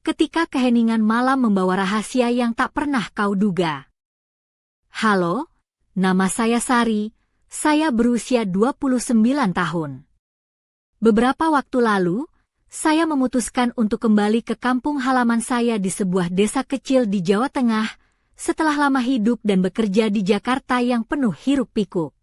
ketika keheningan malam membawa rahasia yang tak pernah kau duga. Halo, nama saya Sari, saya berusia 29 tahun. Beberapa waktu lalu, saya memutuskan untuk kembali ke kampung halaman saya di sebuah desa kecil di Jawa Tengah, setelah lama hidup dan bekerja di Jakarta yang penuh hiruk-pikuk.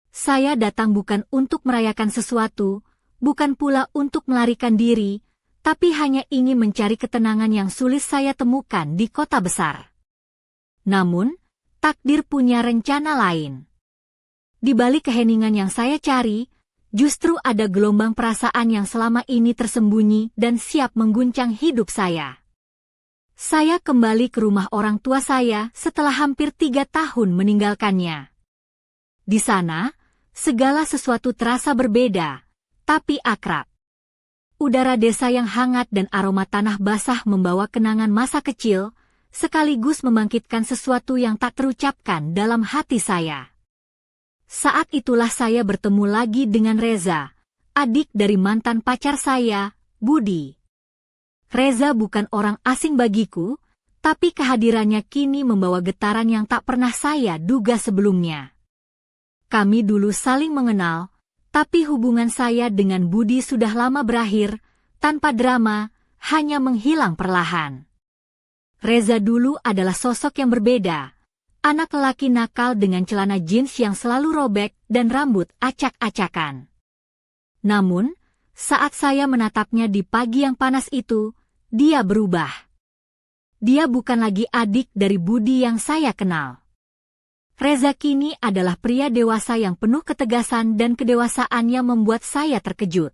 Saya datang bukan untuk merayakan sesuatu, bukan pula untuk melarikan diri, tapi hanya ingin mencari ketenangan yang sulit saya temukan di kota besar. Namun, takdir punya rencana lain. Di balik keheningan yang saya cari, justru ada gelombang perasaan yang selama ini tersembunyi dan siap mengguncang hidup saya. Saya kembali ke rumah orang tua saya setelah hampir 3 tahun meninggalkannya. Di sana, segala sesuatu terasa berbeda, tapi akrab. Udara desa yang hangat dan aroma tanah basah membawa kenangan masa kecil, sekaligus membangkitkan sesuatu yang tak terucapkan dalam hati saya. Saat itulah saya bertemu lagi dengan Reza, adik dari mantan pacar saya, Budi. Reza bukan orang asing bagiku, tapi kehadirannya kini membawa getaran yang tak pernah saya duga sebelumnya. Kami dulu saling mengenal, tapi hubungan saya dengan Budi sudah lama berakhir, tanpa drama, hanya menghilang perlahan. Reza dulu adalah sosok yang berbeda, anak lelaki nakal dengan celana jeans yang selalu robek dan rambut acak-acakan. Namun, saat saya menatapnya di pagi yang panas itu, dia berubah. Dia bukan lagi adik dari Budi yang saya kenal. Reza kini adalah pria dewasa yang penuh ketegasan dan kedewasaan yang membuat saya terkejut.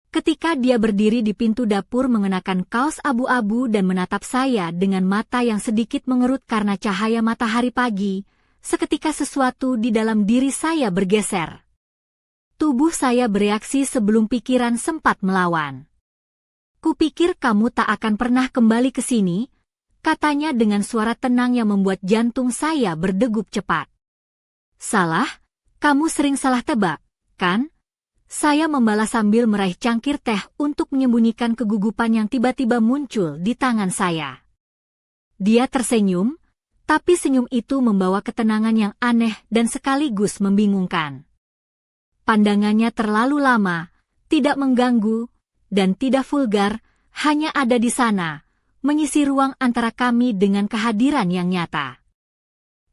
Ketika dia berdiri di pintu dapur mengenakan kaos abu-abu dan menatap saya dengan mata yang sedikit mengerut karena cahaya matahari pagi, seketika sesuatu di dalam diri saya bergeser. Tubuh saya bereaksi sebelum pikiran sempat melawan. Kupikir kamu tak akan pernah kembali ke sini, katanya dengan suara tenang yang membuat jantung saya berdegup cepat. Salah, kamu sering salah tebak, kan? Saya membalas sambil meraih cangkir teh untuk menyembunyikan kegugupan yang tiba-tiba muncul di tangan saya. Dia tersenyum, tapi senyum itu membawa ketenangan yang aneh dan sekaligus membingungkan. Pandangannya terlalu lama, tidak mengganggu, dan tidak vulgar, hanya ada di sana, mengisi ruang antara kami dengan kehadiran yang nyata.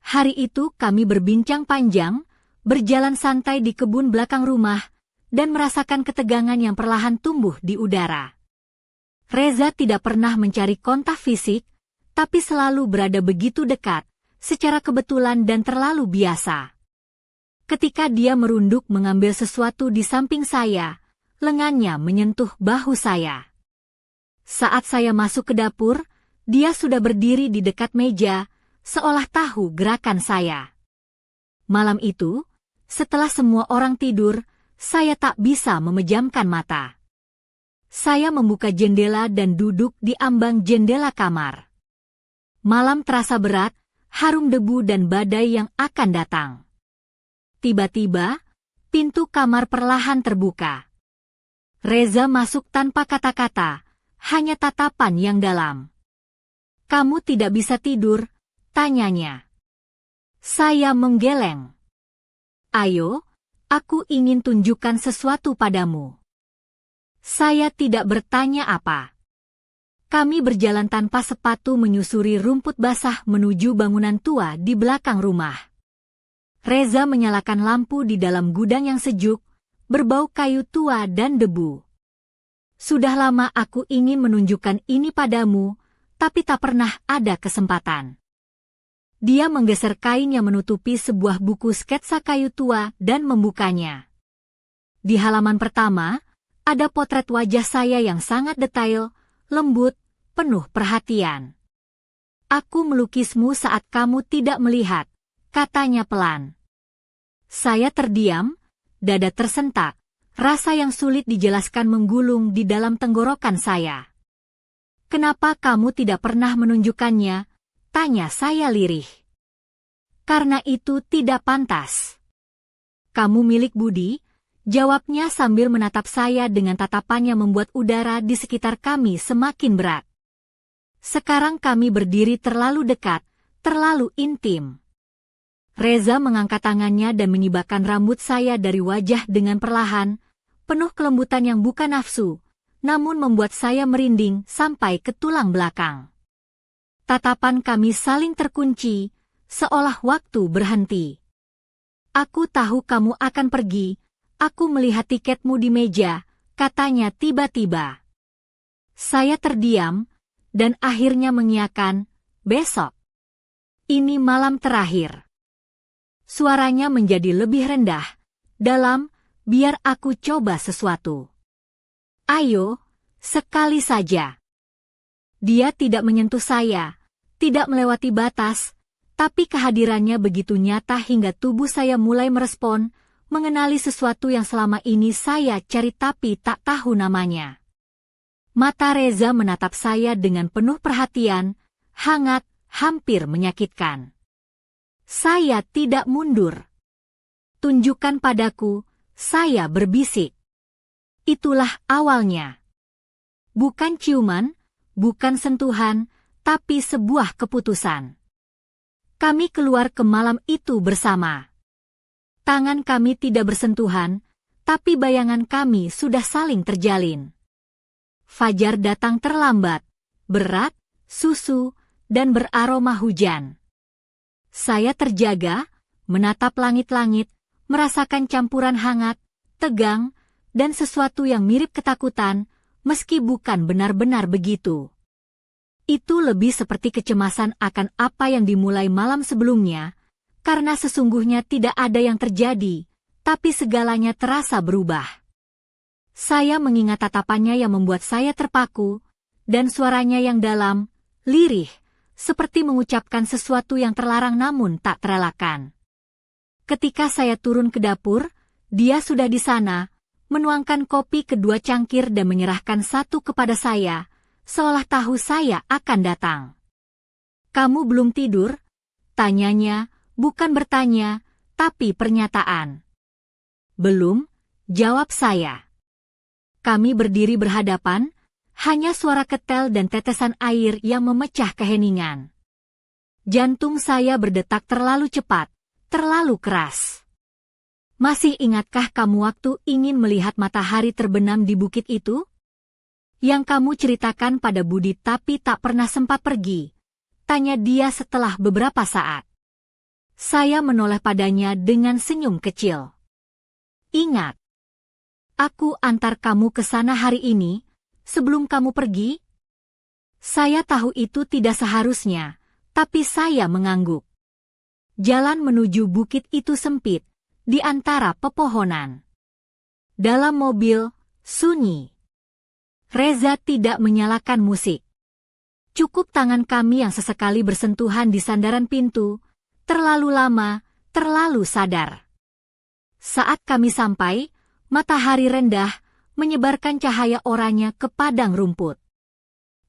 Hari itu kami berbincang panjang, berjalan santai di kebun belakang rumah, dan merasakan ketegangan yang perlahan tumbuh di udara. Reza tidak pernah mencari kontak fisik, tapi selalu berada begitu dekat, secara kebetulan dan terlalu biasa. Ketika dia merunduk mengambil sesuatu di samping saya, lengannya menyentuh bahu saya. Saat saya masuk ke dapur, dia sudah berdiri di dekat meja, seolah tahu gerakan saya. Malam itu, setelah semua orang tidur, saya tak bisa memejamkan mata. Saya membuka jendela dan duduk di ambang jendela kamar. Malam terasa berat, harum debu dan badai yang akan datang. Tiba-tiba, pintu kamar perlahan terbuka. Reza masuk tanpa kata-kata, hanya tatapan yang dalam. Kamu tidak bisa tidur, tanyanya. Saya menggeleng. Ayo, aku ingin tunjukkan sesuatu padamu. Saya tidak bertanya apa. Kami berjalan tanpa sepatu menyusuri rumput basah menuju bangunan tua di belakang rumah. Reza menyalakan lampu di dalam gudang yang sejuk, berbau kayu tua dan debu. Sudah lama aku ingin menunjukkan ini padamu, tapi tak pernah ada kesempatan. Dia menggeser kain yang menutupi sebuah buku sketsa kayu tua dan membukanya. Di halaman pertama, ada potret wajah saya yang sangat detail, lembut, penuh perhatian. Aku melukismu saat kamu tidak melihat, katanya pelan. Saya terdiam, dada tersentak. Rasa yang sulit dijelaskan menggulung di dalam tenggorokan saya. Kenapa kamu tidak pernah menunjukkannya? Tanya saya lirih. Karena itu tidak pantas. Kamu milik Budi, jawabnya sambil menatap saya dengan tatapan yang membuat udara di sekitar kami semakin berat. Sekarang kami berdiri terlalu dekat, terlalu intim. Reza mengangkat tangannya dan menyibakkan rambut saya dari wajah dengan perlahan, penuh kelembutan yang bukan nafsu, namun membuat saya merinding sampai ke tulang belakang. Tatapan kami saling terkunci, seolah waktu berhenti. Aku tahu kamu akan pergi, aku melihat tiketmu di meja, katanya tiba-tiba. Saya terdiam, dan akhirnya mengiyakan, besok. Ini malam terakhir. Suaranya menjadi lebih rendah, dalam, biar aku coba sesuatu. Ayo, sekali saja. Dia tidak menyentuh saya, tidak melewati batas, tapi kehadirannya begitu nyata hingga tubuh saya mulai merespon, mengenali sesuatu yang selama ini saya cari tapi tak tahu namanya. Mata Reza menatap saya dengan penuh perhatian, hangat, hampir menyakitkan. Saya tidak mundur. Tunjukkan padaku, saya berbisik. Itulah awalnya. Bukan ciuman, bukan sentuhan, tapi sebuah keputusan. Kami keluar ke malam itu bersama. Tangan kami tidak bersentuhan, tapi bayangan kami sudah saling terjalin. Fajar datang terlambat, berat, susu, dan beraroma hujan. Saya terjaga, menatap langit-langit, merasakan campuran hangat, tegang, dan sesuatu yang mirip ketakutan, meski bukan benar-benar begitu. Itu lebih seperti kecemasan akan apa yang dimulai malam sebelumnya, karena sesungguhnya tidak ada yang terjadi, tapi segalanya terasa berubah. Saya mengingat tatapannya yang membuat saya terpaku, dan suaranya yang dalam, lirih, seperti mengucapkan sesuatu yang terlarang namun tak terelakkan. Ketika saya turun ke dapur, dia sudah di sana, menuangkan kopi kedua cangkir dan menyerahkan satu kepada saya, seolah tahu saya akan datang. Kamu belum tidur? Tanyanya, bukan bertanya, tapi pernyataan. Belum, jawab saya. Kami berdiri berhadapan, hanya suara ketel dan tetesan air yang memecah keheningan. Jantung saya berdetak terlalu cepat, terlalu keras. Masih ingatkah kamu waktu ingin melihat matahari terbenam di bukit itu? Yang kamu ceritakan pada Budi tapi tak pernah sempat pergi, tanya dia setelah beberapa saat. Saya menoleh padanya dengan senyum kecil. Ingat, aku antar kamu ke sana hari ini, sebelum kamu pergi? Saya tahu itu tidak seharusnya, tapi saya mengangguk. Jalan menuju bukit itu sempit, di antara pepohonan. Dalam mobil, sunyi. Reza tidak menyalakan musik. Cukup tangan kami yang sesekali bersentuhan di sandaran pintu, terlalu lama, terlalu sadar. Saat kami sampai, matahari rendah, menyebarkan cahaya oranye ke padang rumput.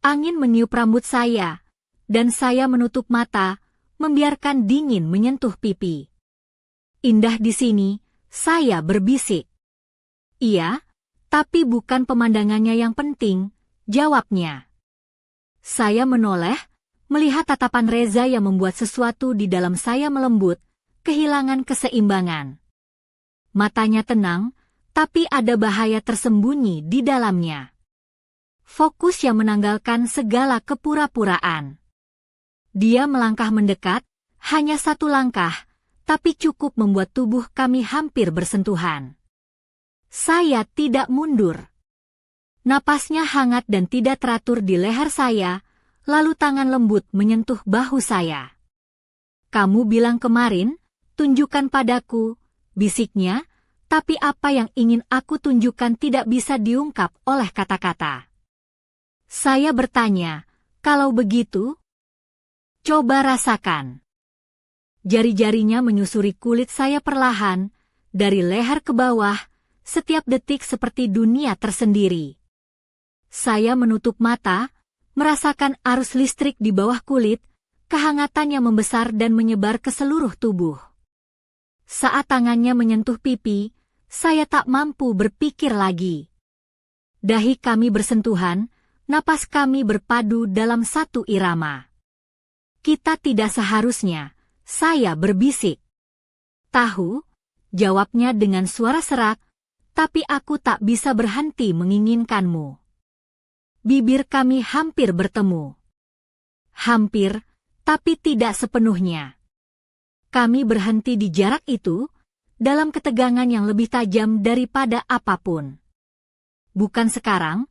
Angin meniup rambut saya, dan saya menutup mata, membiarkan dingin menyentuh pipi. Indah di sini, saya berbisik. Iya, tapi bukan pemandangannya yang penting, jawabnya. Saya menoleh, melihat tatapan Reza yang membuat sesuatu di dalam saya melembut, kehilangan keseimbangan. Matanya tenang, tapi ada bahaya tersembunyi di dalamnya. Fokus yang menanggalkan segala kepura-puraan. Dia melangkah mendekat, hanya satu langkah, tapi cukup membuat tubuh kami hampir bersentuhan. Saya tidak mundur. Napasnya hangat dan tidak teratur di leher saya, lalu tangan lembut menyentuh bahu saya. Kamu bilang kemarin, tunjukkan padaku, bisiknya, tapi apa yang ingin aku tunjukkan tidak bisa diungkap oleh kata-kata. Saya bertanya, kalau begitu, coba rasakan. Jari-jarinya menyusuri kulit saya perlahan, dari leher ke bawah, setiap detik seperti dunia tersendiri. Saya menutup mata, merasakan arus listrik di bawah kulit, kehangatan yang membesar dan menyebar ke seluruh tubuh. Saat tangannya menyentuh pipi, saya tak mampu berpikir lagi. Dahi kami bersentuhan, Napas kami berpadu dalam satu irama. Kita tidak seharusnya, saya berbisik. Tahu, jawabnya dengan suara serak, tapi aku tak bisa berhenti menginginkanmu. Bibir kami hampir bertemu. Hampir, tapi tidak sepenuhnya. Kami berhenti di jarak itu, dalam ketegangan yang lebih tajam daripada apapun. Bukan sekarang,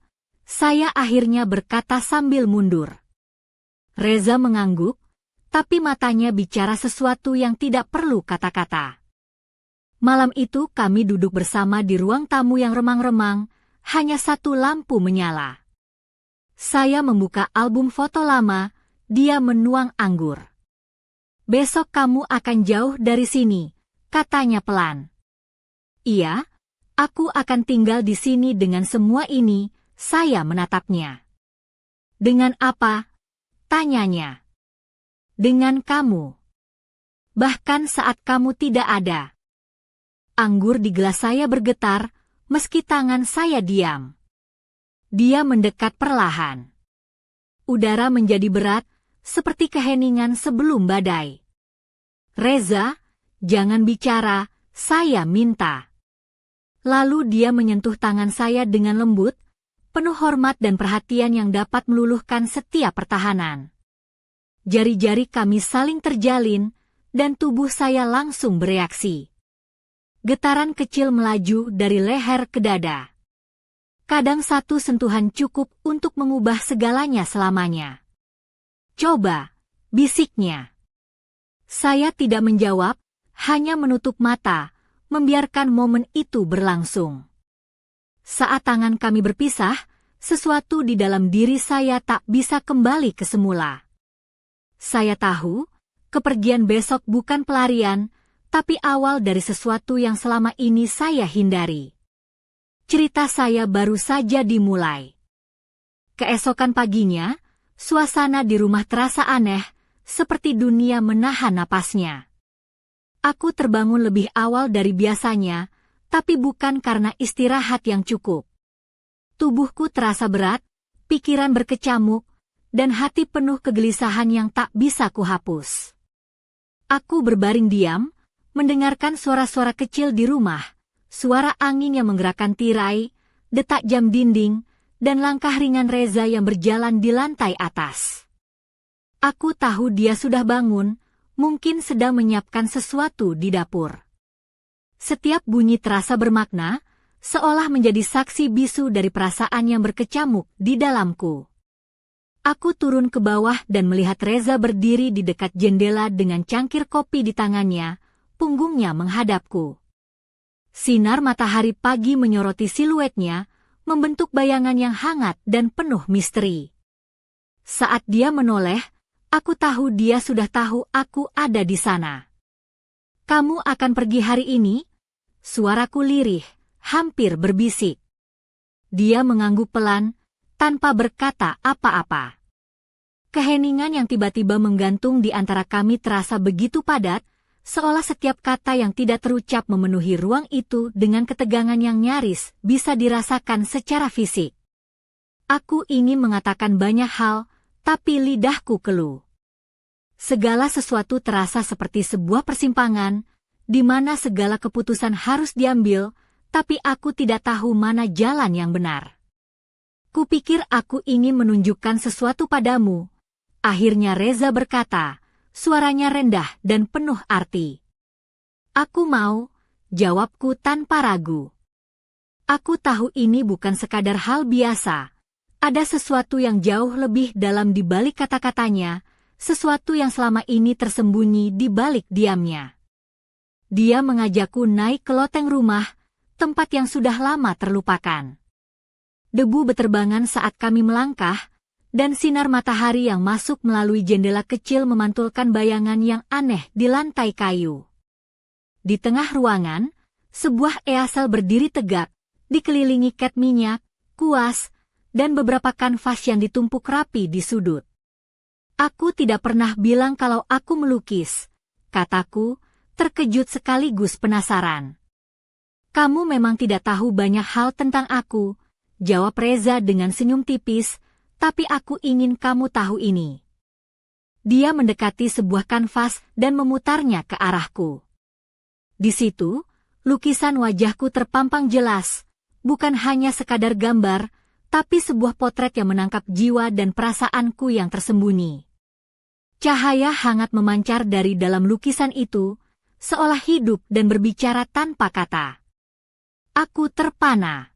saya akhirnya berkata sambil mundur. Reza mengangguk, tapi matanya bicara sesuatu yang tidak perlu kata-kata. Malam itu kami duduk bersama di ruang tamu yang remang-remang, hanya satu lampu menyala. Saya membuka album foto lama, dia menuang anggur. Besok kamu akan jauh dari sini, katanya pelan. Iya, aku akan tinggal di sini dengan semua ini, saya menatapnya. Dengan apa? Tanyanya. Dengan kamu. Bahkan saat kamu tidak ada. Anggur di gelas saya bergetar, meski tangan saya diam. Dia mendekat perlahan. Udara menjadi berat, seperti keheningan sebelum badai. Reza, jangan bicara, saya minta. Lalu dia menyentuh tangan saya dengan lembut, penuh hormat dan perhatian yang dapat meluluhkan setiap pertahanan. Jari-jari kami saling terjalin, dan tubuh saya langsung bereaksi. Getaran kecil melaju dari leher ke dada. Kadang satu sentuhan cukup untuk mengubah segalanya selamanya. Coba, bisiknya. Saya tidak menjawab, hanya menutup mata, membiarkan momen itu berlangsung. Saat tangan kami berpisah, sesuatu di dalam diri saya tak bisa kembali ke semula. Saya tahu, kepergian besok bukan pelarian, tapi awal dari sesuatu yang selama ini saya hindari. Cerita saya baru saja dimulai. Keesokan paginya, suasana di rumah terasa aneh, seperti dunia menahan napasnya. Aku terbangun lebih awal dari biasanya, tapi bukan karena istirahat yang cukup. Tubuhku terasa berat, pikiran berkecamuk, dan hati penuh kegelisahan yang tak bisa kuhapus. Aku berbaring diam, mendengarkan suara-suara kecil di rumah, suara angin yang menggerakkan tirai, detak jam dinding, dan langkah ringan Reza yang berjalan di lantai atas. Aku tahu dia sudah bangun, mungkin sedang menyiapkan sesuatu di dapur. Setiap bunyi terasa bermakna, seolah menjadi saksi bisu dari perasaan yang berkecamuk di dalamku. Aku turun ke bawah dan melihat Reza berdiri di dekat jendela dengan cangkir kopi di tangannya, punggungnya menghadapku. Sinar matahari pagi menyoroti siluetnya, membentuk bayangan yang hangat dan penuh misteri. Saat dia menoleh, aku tahu dia sudah tahu aku ada di sana. Kamu akan pergi hari ini? Suaraku lirih, hampir berbisik. Dia mengangguk pelan, tanpa berkata apa-apa. Keheningan yang tiba-tiba menggantung di antara kami terasa begitu padat, seolah setiap kata yang tidak terucap memenuhi ruang itu dengan ketegangan yang nyaris bisa dirasakan secara fisik. Aku ingin mengatakan banyak hal, tapi lidahku keluh. Segala sesuatu terasa seperti sebuah persimpangan, di mana segala keputusan harus diambil, tapi aku tidak tahu mana jalan yang benar. Kupikir aku ingin menunjukkan sesuatu padamu. Akhirnya Reza berkata, suaranya rendah dan penuh arti. Aku mau, jawabku tanpa ragu. Aku tahu ini bukan sekadar hal biasa. Ada sesuatu yang jauh lebih dalam di balik kata-katanya, sesuatu yang selama ini tersembunyi di balik diamnya. Dia mengajakku naik ke loteng rumah, tempat yang sudah lama terlupakan. Debu beterbangan saat kami melangkah, dan sinar matahari yang masuk melalui jendela kecil memantulkan bayangan yang aneh di lantai kayu. Di tengah ruangan, sebuah easel berdiri tegak, dikelilingi cat minyak, kuas, dan beberapa kanvas yang ditumpuk rapi di sudut. Aku tidak pernah bilang kalau aku melukis, kataku, terkejut sekaligus penasaran. Kamu memang tidak tahu banyak hal tentang aku, jawab Reza dengan senyum tipis, tapi aku ingin kamu tahu ini. Dia mendekati sebuah kanvas dan memutarnya ke arahku. Di situ, lukisan wajahku terpampang jelas, bukan hanya sekadar gambar, tapi sebuah potret yang menangkap jiwa dan perasaanku yang tersembunyi. Cahaya hangat memancar dari dalam lukisan itu, seolah hidup dan berbicara tanpa kata. Aku terpana.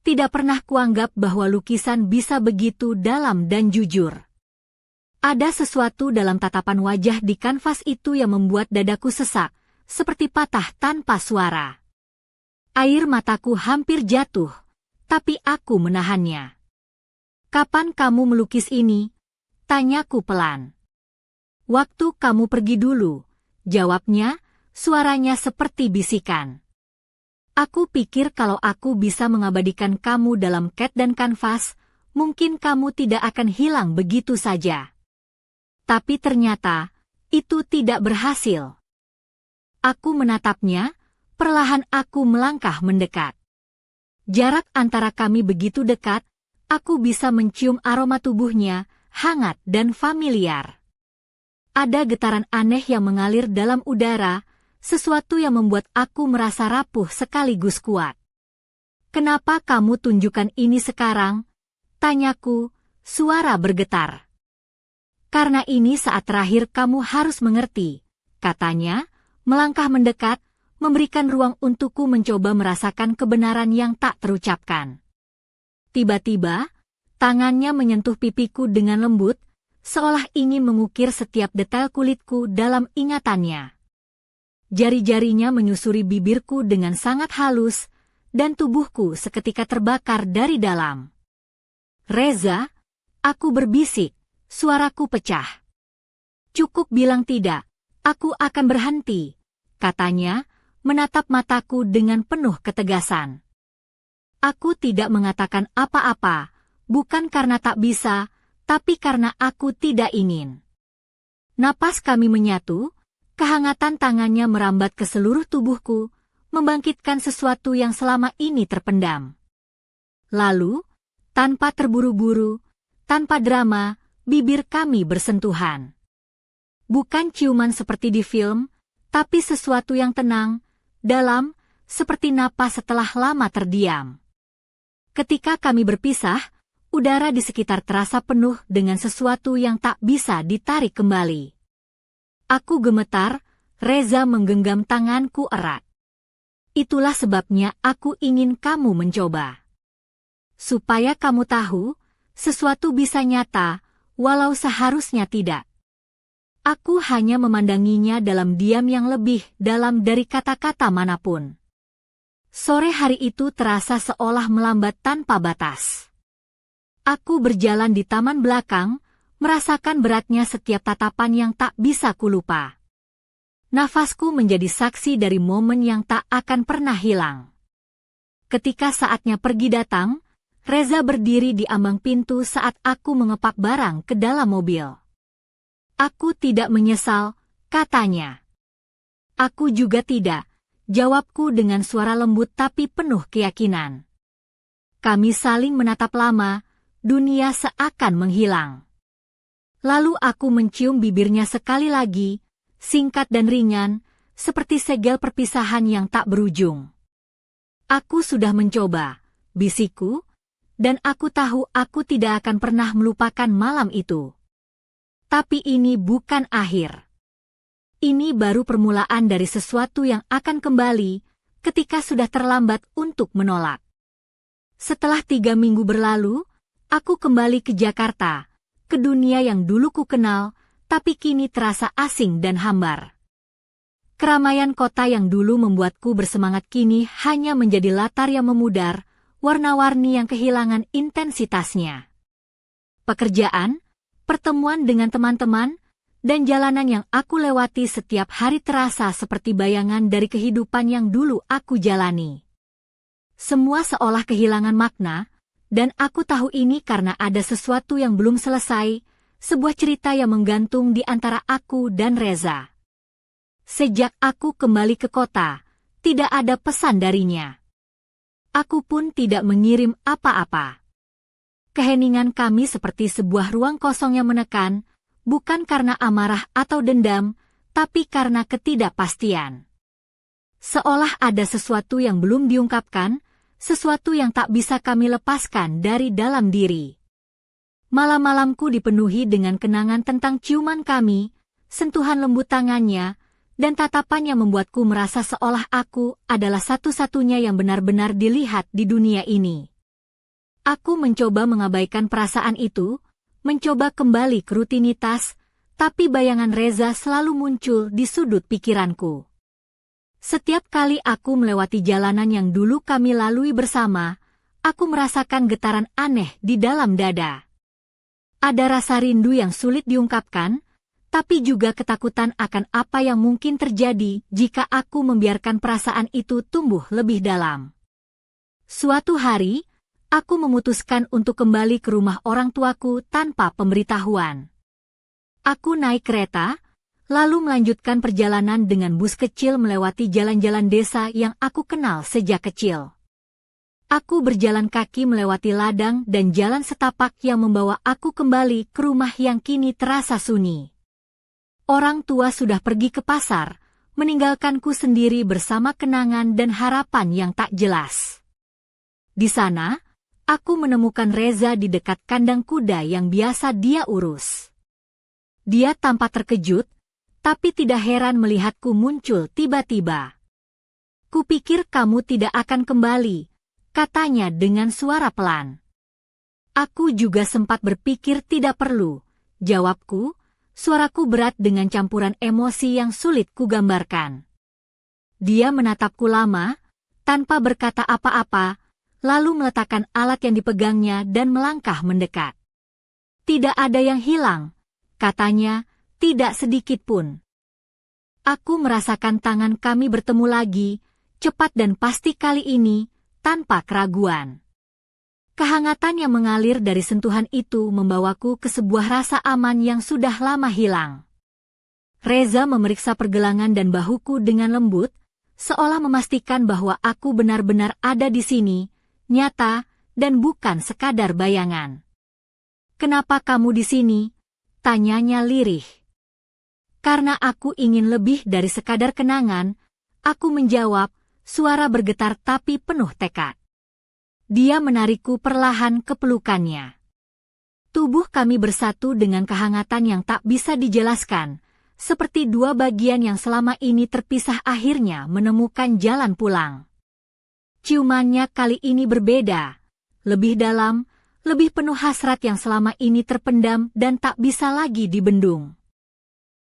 Tidak pernah kuanggap bahwa lukisan bisa begitu dalam dan jujur. Ada sesuatu dalam tatapan wajah di kanvas itu yang membuat dadaku sesak, seperti patah tanpa suara. Air mataku hampir jatuh, tapi aku menahannya. "Kapan kamu melukis ini?" tanyaku pelan. "Waktu kamu pergi dulu," jawabnya, suaranya seperti bisikan. Aku pikir kalau aku bisa mengabadikan kamu dalam cat dan kanvas, mungkin kamu tidak akan hilang begitu saja. Tapi ternyata, itu tidak berhasil. Aku menatapnya, perlahan aku melangkah mendekat. Jarak antara kami begitu dekat, aku bisa mencium aroma tubuhnya, hangat dan familiar. Ada getaran aneh yang mengalir dalam udara, sesuatu yang membuat aku merasa rapuh sekaligus kuat. "Kenapa kamu tunjukkan ini sekarang?" tanyaku, suara bergetar. "Karena ini saat terakhir kamu harus mengerti," katanya, melangkah mendekat, memberikan ruang untukku mencoba merasakan kebenaran yang tak terucapkan. Tiba-tiba, tangannya menyentuh pipiku dengan lembut, seolah ingin mengukir setiap detail kulitku dalam ingatannya. Jari-jarinya menyusuri bibirku dengan sangat halus, dan tubuhku seketika terbakar dari dalam. "Reza," aku berbisik, suaraku pecah. "Cukup bilang tidak, aku akan berhenti," katanya, menatap mataku dengan penuh ketegasan. Aku tidak mengatakan apa-apa, bukan karena tak bisa, tapi karena aku tidak ingin. Napas kami menyatu, kehangatan tangannya merambat ke seluruh tubuhku, membangkitkan sesuatu yang selama ini terpendam. Lalu, tanpa terburu-buru, tanpa drama, bibir kami bersentuhan. Bukan ciuman seperti di film, tapi sesuatu yang tenang, dalam, seperti napas setelah lama terdiam. Ketika kami berpisah, udara di sekitar terasa penuh dengan sesuatu yang tak bisa ditarik kembali. Aku gemetar, Reza menggenggam tanganku erat. "Itulah sebabnya aku ingin kamu mencoba. Supaya kamu tahu, sesuatu bisa nyata, walau seharusnya tidak." Aku hanya memandanginya dalam diam yang lebih dalam dari kata-kata manapun. Sore hari itu terasa seolah melambat tanpa batas. Aku berjalan di taman belakang, merasakan beratnya setiap tatapan yang tak bisa kulupa. Nafasku menjadi saksi dari momen yang tak akan pernah hilang. Ketika saatnya pergi datang, Reza berdiri di ambang pintu saat aku mengepak barang ke dalam mobil. "Aku tidak menyesal," katanya. "Aku juga tidak," jawabku dengan suara lembut tapi penuh keyakinan. Kami saling menatap lama, dunia seakan menghilang. Lalu aku mencium bibirnya sekali lagi, singkat dan ringan, seperti segel perpisahan yang tak berujung. "Aku sudah mencoba," bisikku, "dan aku tahu aku tidak akan pernah melupakan malam itu. Tapi ini bukan akhir. Ini baru permulaan dari sesuatu yang akan kembali, ketika sudah terlambat untuk menolak." Setelah 3 minggu berlalu, aku kembali ke Jakarta, ke dunia yang dulu ku kenal, tapi kini terasa asing dan hambar. Keramaian kota yang dulu membuatku bersemangat kini hanya menjadi latar yang memudar, warna-warni yang kehilangan intensitasnya. Pekerjaan, pertemuan dengan teman-teman, dan jalanan yang aku lewati setiap hari terasa seperti bayangan dari kehidupan yang dulu aku jalani. Semua seolah kehilangan makna, dan aku tahu ini karena ada sesuatu yang belum selesai, sebuah cerita yang menggantung di antara aku dan Reza. Sejak aku kembali ke kota, tidak ada pesan darinya. Aku pun tidak mengirim apa-apa. keheningan kami seperti sebuah ruang kosong yang menekan, bukan karena amarah atau dendam, tapi karena ketidakpastian. Seolah ada sesuatu yang belum diungkapkan, sesuatu yang tak bisa kami lepaskan dari dalam diri. Malam-malamku dipenuhi dengan kenangan tentang ciuman kami, sentuhan lembut tangannya, dan tatapan yang membuatku merasa seolah aku adalah satu-satunya yang benar-benar dilihat di dunia ini. Aku mencoba mengabaikan perasaan itu, mencoba kembali ke rutinitas, tapi bayangan Reza selalu muncul di sudut pikiranku. Setiap kali aku melewati jalanan yang dulu kami lalui bersama, aku merasakan getaran aneh di dalam dada. Ada rasa rindu yang sulit diungkapkan, tapi juga ketakutan akan apa yang mungkin terjadi jika aku membiarkan perasaan itu tumbuh lebih dalam. Suatu hari, aku memutuskan untuk kembali ke rumah orang tuaku tanpa pemberitahuan. Aku naik kereta, lalu melanjutkan perjalanan dengan bus kecil melewati jalan-jalan desa yang aku kenal sejak kecil. Aku berjalan kaki melewati ladang dan jalan setapak yang membawa aku kembali ke rumah yang kini terasa sunyi. Orang tua sudah pergi ke pasar, meninggalkanku sendiri bersama kenangan dan harapan yang tak jelas. Di sana, aku menemukan Reza di dekat kandang kuda yang biasa dia urus. Dia tampak terkejut, tapi tidak heran melihatku muncul tiba-tiba. "Kupikir kamu tidak akan kembali," katanya dengan suara pelan. Aku juga sempat berpikir tidak perlu, jawabku, suaraku berat dengan campuran emosi yang sulit kugambarkan. Dia menatapku lama, tanpa berkata apa-apa, lalu meletakkan alat yang dipegangnya dan melangkah mendekat. "Tidak ada yang hilang," katanya, "tidak sedikit pun." Aku merasakan tangan kami bertemu lagi, cepat dan pasti kali ini, tanpa keraguan. Kehangatan yang mengalir dari sentuhan itu membawaku ke sebuah rasa aman yang sudah lama hilang. Reza memeriksa pergelangan dan bahuku dengan lembut, seolah memastikan bahwa aku benar-benar ada di sini, nyata, dan bukan sekadar bayangan. "Kenapa kamu di sini?" tanyanya lirih. "Karena aku ingin lebih dari sekadar kenangan," aku menjawab, suara bergetar tapi penuh tekad. Dia menarikku perlahan ke pelukannya. Tubuh kami bersatu dengan kehangatan yang tak bisa dijelaskan, seperti dua bagian yang selama ini terpisah akhirnya menemukan jalan pulang. Ciumannya kali ini berbeda, lebih dalam, lebih penuh hasrat yang selama ini terpendam dan tak bisa lagi dibendung.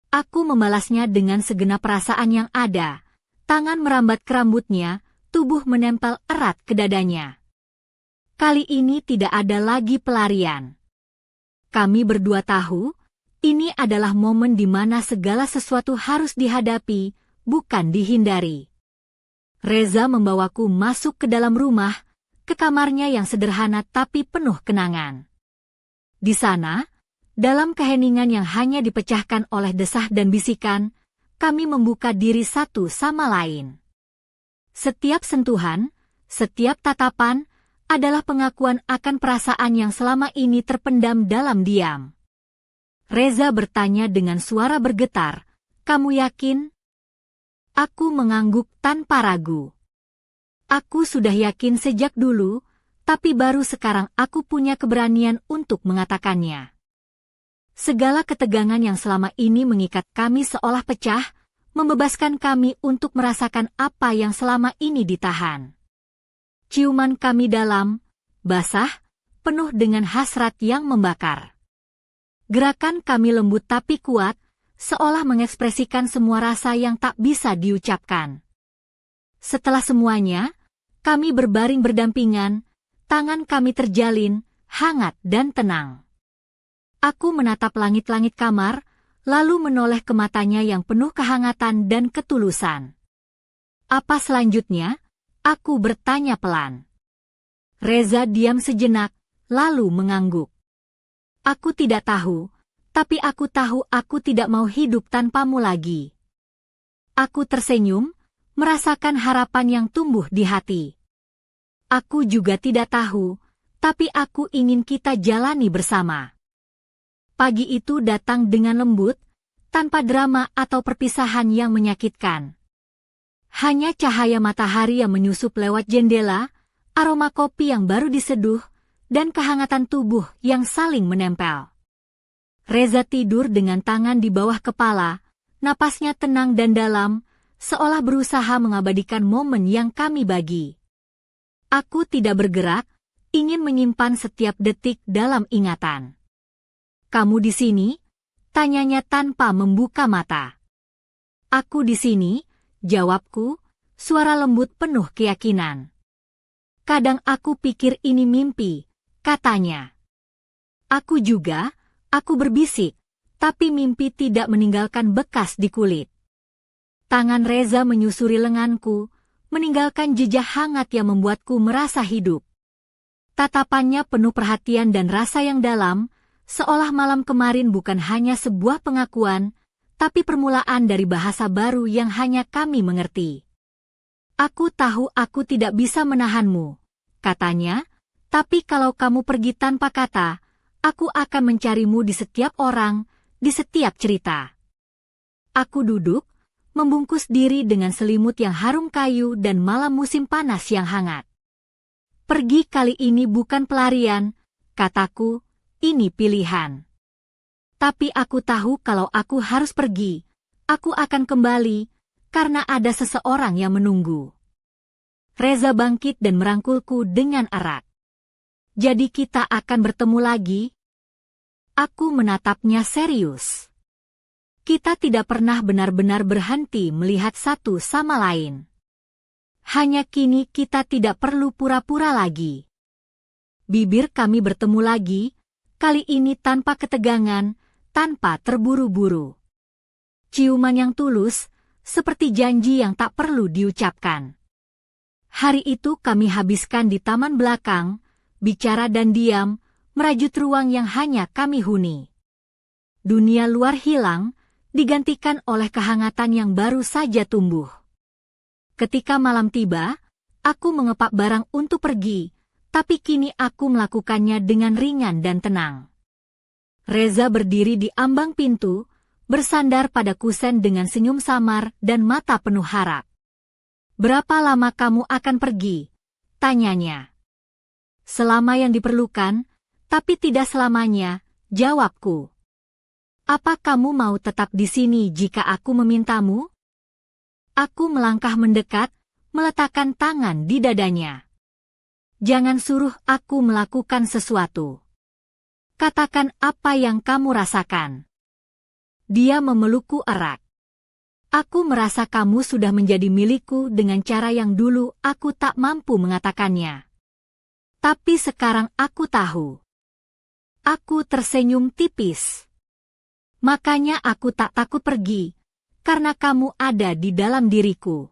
Aku membalasnya dengan segenap perasaan yang ada, tangan merambat ke rambutnya, tubuh menempel erat ke dadanya. Kali ini tidak ada lagi pelarian. Kami berdua tahu, ini adalah momen di mana segala sesuatu harus dihadapi, bukan dihindari. Reza membawaku masuk ke dalam rumah, ke kamarnya yang sederhana tapi penuh kenangan. Di sana, dalam keheningan yang hanya dipecahkan oleh desah dan bisikan, kami membuka diri satu sama lain. Setiap sentuhan, setiap tatapan, adalah pengakuan akan perasaan yang selama ini terpendam dalam diam. Reza bertanya dengan suara bergetar, "Kamu yakin?" Aku mengangguk tanpa ragu. Aku sudah yakin sejak dulu, tapi baru sekarang aku punya keberanian untuk mengatakannya. Segala ketegangan yang selama ini mengikat kami seolah pecah, membebaskan kami untuk merasakan apa yang selama ini ditahan. Ciuman kami dalam, basah, penuh dengan hasrat yang membakar. Gerakan kami lembut tapi kuat, seolah mengekspresikan semua rasa yang tak bisa diucapkan. Setelah semuanya, kami berbaring berdampingan, tangan kami terjalin, hangat dan tenang. Aku menatap langit-langit kamar, lalu menoleh ke matanya yang penuh kehangatan dan ketulusan. "Apa selanjutnya?" aku bertanya pelan. Reza diam sejenak, lalu mengangguk. "Aku tidak tahu, tapi aku tahu aku tidak mau hidup tanpamu lagi." Aku tersenyum, merasakan harapan yang tumbuh di hati. "Aku juga tidak tahu, Tapi aku ingin kita jalani bersama. Pagi itu datang dengan lembut, tanpa drama atau perpisahan yang menyakitkan. Hanya cahaya matahari yang menyusup lewat jendela, aroma kopi yang baru diseduh, dan kehangatan tubuh yang saling menempel. Reza tidur dengan tangan di bawah kepala, napasnya tenang dan dalam, seolah berusaha mengabadikan momen yang kami bagi. Aku tidak bergerak, ingin menyimpan setiap detik dalam ingatan. "Kamu di sini?" tanyanya tanpa membuka mata. "Aku di sini," jawabku, suara lembut penuh keyakinan. "Kadang aku pikir ini mimpi," katanya. "Aku juga," aku berbisik, tapi mimpi tidak meninggalkan bekas di kulit. Tangan Reza menyusuri lenganku, meninggalkan jejak hangat yang membuatku merasa hidup. Tatapannya penuh perhatian dan rasa yang dalam, seolah malam kemarin bukan hanya sebuah pengakuan, tapi permulaan dari bahasa baru yang hanya kami mengerti. "Aku tahu aku tidak bisa menahanmu," katanya, "tapi kalau kamu pergi tanpa kata, aku akan mencarimu di setiap orang, di setiap cerita." Aku duduk, membungkus diri dengan selimut yang harum kayu dan malam musim panas yang hangat. "Pergi kali ini bukan pelarian," kataku, "ini pilihan. Tapi aku tahu kalau aku harus pergi, aku akan kembali, karena ada seseorang yang menunggu." Reza bangkit dan merangkulku dengan erat. "Jadi kita akan bertemu lagi?" Aku menatapnya serius. Kita tidak pernah benar-benar berhenti melihat satu sama lain. Hanya kini kita tidak perlu pura-pura lagi. Bibir kami bertemu lagi, kali ini tanpa ketegangan, tanpa terburu-buru. Ciuman yang tulus, seperti janji yang tak perlu diucapkan. Hari itu kami habiskan di taman belakang, bicara dan diam, merajut ruang yang hanya kami huni. Dunia luar hilang, digantikan oleh kehangatan yang baru saja tumbuh. Ketika malam tiba, aku mengepak barang untuk pergi, tapi kini aku melakukannya dengan ringan dan tenang. Reza berdiri di ambang pintu, bersandar pada kusen dengan senyum samar dan mata penuh harap. "Berapa lama kamu akan pergi?" tanyanya. "Selama yang diperlukan, tapi tidak selamanya," jawabku. "Apa kamu mau tetap di sini jika aku memintamu?" Aku melangkah mendekat, meletakkan tangan di dadanya. "Jangan suruh aku melakukan sesuatu. Katakan apa yang kamu rasakan." Dia memelukku erat. "Aku merasa kamu sudah menjadi milikku dengan cara yang dulu aku tak mampu mengatakannya. Tapi sekarang aku tahu." Aku tersenyum tipis. "Makanya aku tak takut pergi, karena kamu ada di dalam diriku."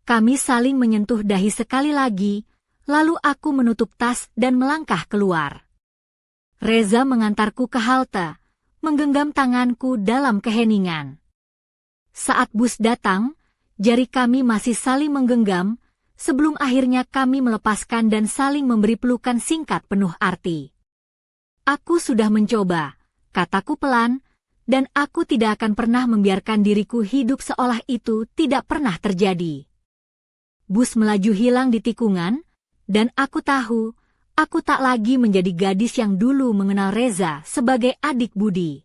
Kami saling menyentuh dahi sekali lagi, lalu aku menutup tas dan melangkah keluar. Reza mengantarku ke halte, menggenggam tanganku dalam keheningan. Saat bus datang, jari kami masih saling menggenggam, sebelum akhirnya kami melepaskan dan saling memberi pelukan singkat penuh arti. "Aku sudah mencoba," kataku pelan, "dan aku tidak akan pernah membiarkan diriku hidup seolah itu tidak pernah terjadi." Bus melaju hilang di tikungan, dan aku tahu, aku tak lagi menjadi gadis yang dulu mengenal Reza sebagai adik budi.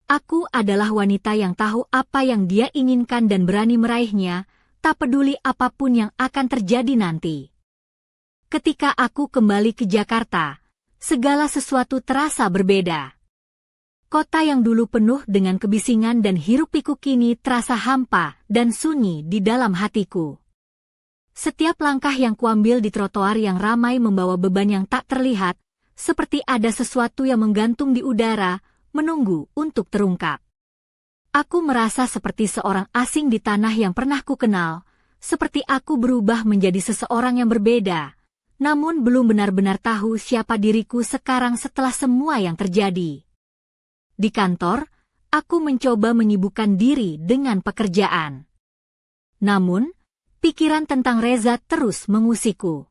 Aku adalah wanita yang tahu apa yang dia inginkan dan berani meraihnya, tak peduli apapun yang akan terjadi nanti. Ketika aku kembali ke Jakarta, segala sesuatu terasa berbeda. Kota yang dulu penuh dengan kebisingan dan hiruk-pikuk kini terasa hampa dan sunyi di dalam hatiku. Setiap langkah yang kuambil di trotoar yang ramai membawa beban yang tak terlihat, seperti ada sesuatu yang menggantung di udara, menunggu untuk terungkap. Aku merasa seperti seorang asing di tanah yang pernah kukenal, seperti aku berubah menjadi seseorang yang berbeda, namun belum benar-benar tahu siapa diriku sekarang setelah semua yang terjadi. Di kantor, aku mencoba menyibukkan diri dengan pekerjaan. Namun, pikiran tentang Reza terus mengusikku.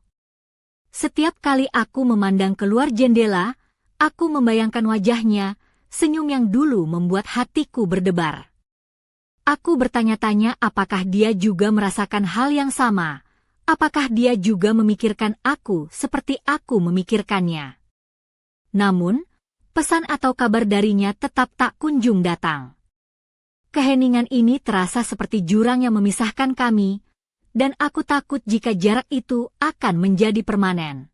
Setiap kali aku memandang keluar jendela, aku membayangkan wajahnya, senyum yang dulu membuat hatiku berdebar. Aku bertanya-tanya apakah dia juga merasakan hal yang sama, apakah dia juga memikirkan aku seperti aku memikirkannya. Namun, pesan atau kabar darinya tetap tak kunjung datang. Keheningan ini terasa seperti jurang yang memisahkan kami, dan aku takut jika jarak itu akan menjadi permanen.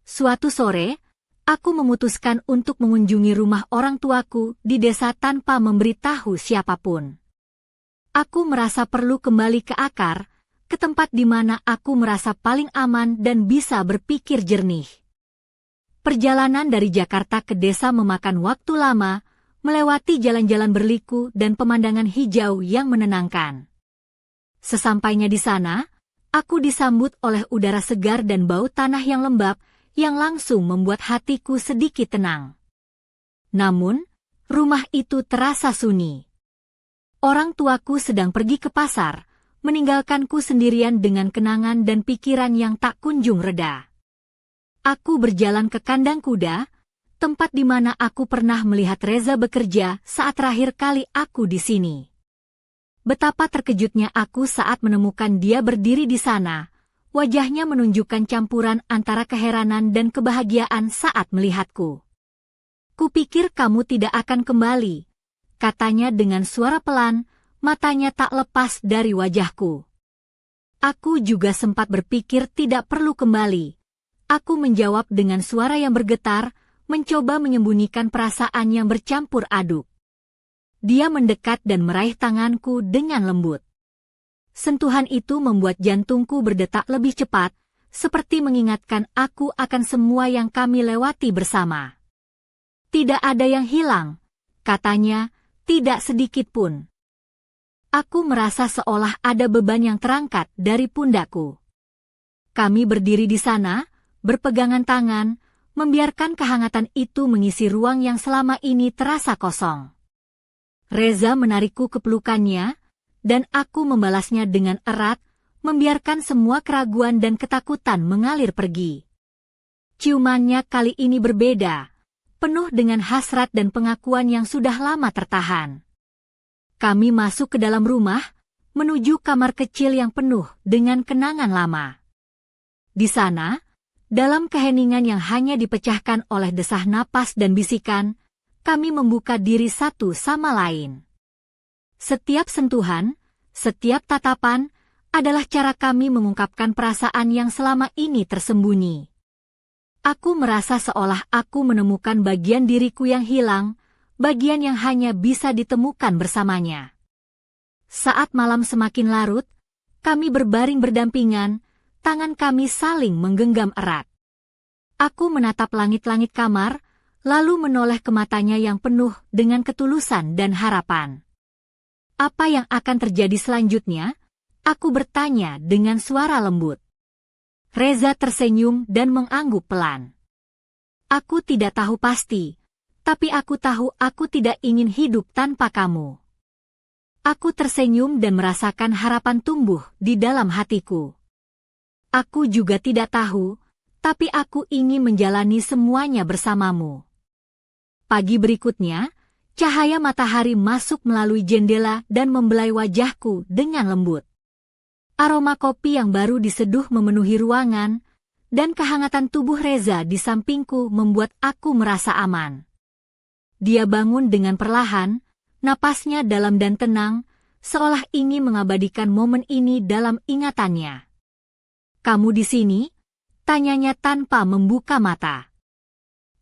Suatu sore, aku memutuskan untuk mengunjungi rumah orang tuaku di desa tanpa memberitahu siapapun. Aku merasa perlu kembali ke akar, ke tempat di mana aku merasa paling aman dan bisa berpikir jernih. Perjalanan dari Jakarta ke desa memakan waktu lama, melewati jalan-jalan berliku dan pemandangan hijau yang menenangkan. Sesampainya di sana, aku disambut oleh udara segar dan bau tanah yang lembab, yang langsung membuat hatiku sedikit tenang. Namun, rumah itu terasa sunyi. Orang tuaku sedang pergi ke pasar, meninggalkanku sendirian dengan kenangan dan pikiran yang tak kunjung reda. Aku berjalan ke kandang kuda, tempat di mana aku pernah melihat Reza bekerja saat terakhir kali aku di sini. Betapa terkejutnya aku saat menemukan dia berdiri di sana, wajahnya menunjukkan campuran antara keheranan dan kebahagiaan saat melihatku. Kupikir kamu tidak akan kembali, katanya dengan suara pelan, matanya tak lepas dari wajahku. Aku juga sempat berpikir tidak perlu kembali. Aku menjawab dengan suara yang bergetar, mencoba menyembunyikan perasaan yang bercampur aduk. Dia mendekat dan meraih tanganku dengan lembut. Sentuhan itu membuat jantungku berdetak lebih cepat, seperti mengingatkan aku akan semua yang kami lewati bersama. Tidak ada yang hilang, katanya, tidak sedikit pun. Aku merasa seolah ada beban yang terangkat dari pundakku. Kami berdiri di sana, berpegangan tangan, membiarkan kehangatan itu mengisi ruang yang selama ini terasa kosong. Reza menarikku ke pelukannya, dan aku membalasnya dengan erat, membiarkan semua keraguan dan ketakutan mengalir pergi. Ciumannya kali ini berbeda, penuh dengan hasrat dan pengakuan yang sudah lama tertahan. Kami masuk ke dalam rumah, menuju kamar kecil yang penuh dengan kenangan lama. Di sana, dalam keheningan yang hanya dipecahkan oleh desah napas dan bisikan, kami membuka diri satu sama lain. Setiap sentuhan, setiap tatapan, adalah cara kami mengungkapkan perasaan yang selama ini tersembunyi. Aku merasa seolah aku menemukan bagian diriku yang hilang, bagian yang hanya bisa ditemukan bersamanya. Saat malam semakin larut, kami berbaring berdampingan, tangan kami saling menggenggam erat. Aku menatap langit-langit kamar, lalu menoleh ke matanya yang penuh dengan ketulusan dan harapan. Apa yang akan terjadi selanjutnya? Aku bertanya dengan suara lembut. Reza tersenyum dan mengangguk pelan. Aku tidak tahu pasti, tapi aku tahu aku tidak ingin hidup tanpa kamu. Aku tersenyum dan merasakan harapan tumbuh di dalam hatiku. Aku juga tidak tahu, tapi aku ingin menjalani semuanya bersamamu. Pagi berikutnya, cahaya matahari masuk melalui jendela dan membelai wajahku dengan lembut. Aroma kopi yang baru diseduh memenuhi ruangan, dan kehangatan tubuh Reza di sampingku membuat aku merasa aman. Dia bangun dengan perlahan, napasnya dalam dan tenang, seolah ingin mengabadikan momen ini dalam ingatannya. "Kamu di sini?" tanyanya tanpa membuka mata.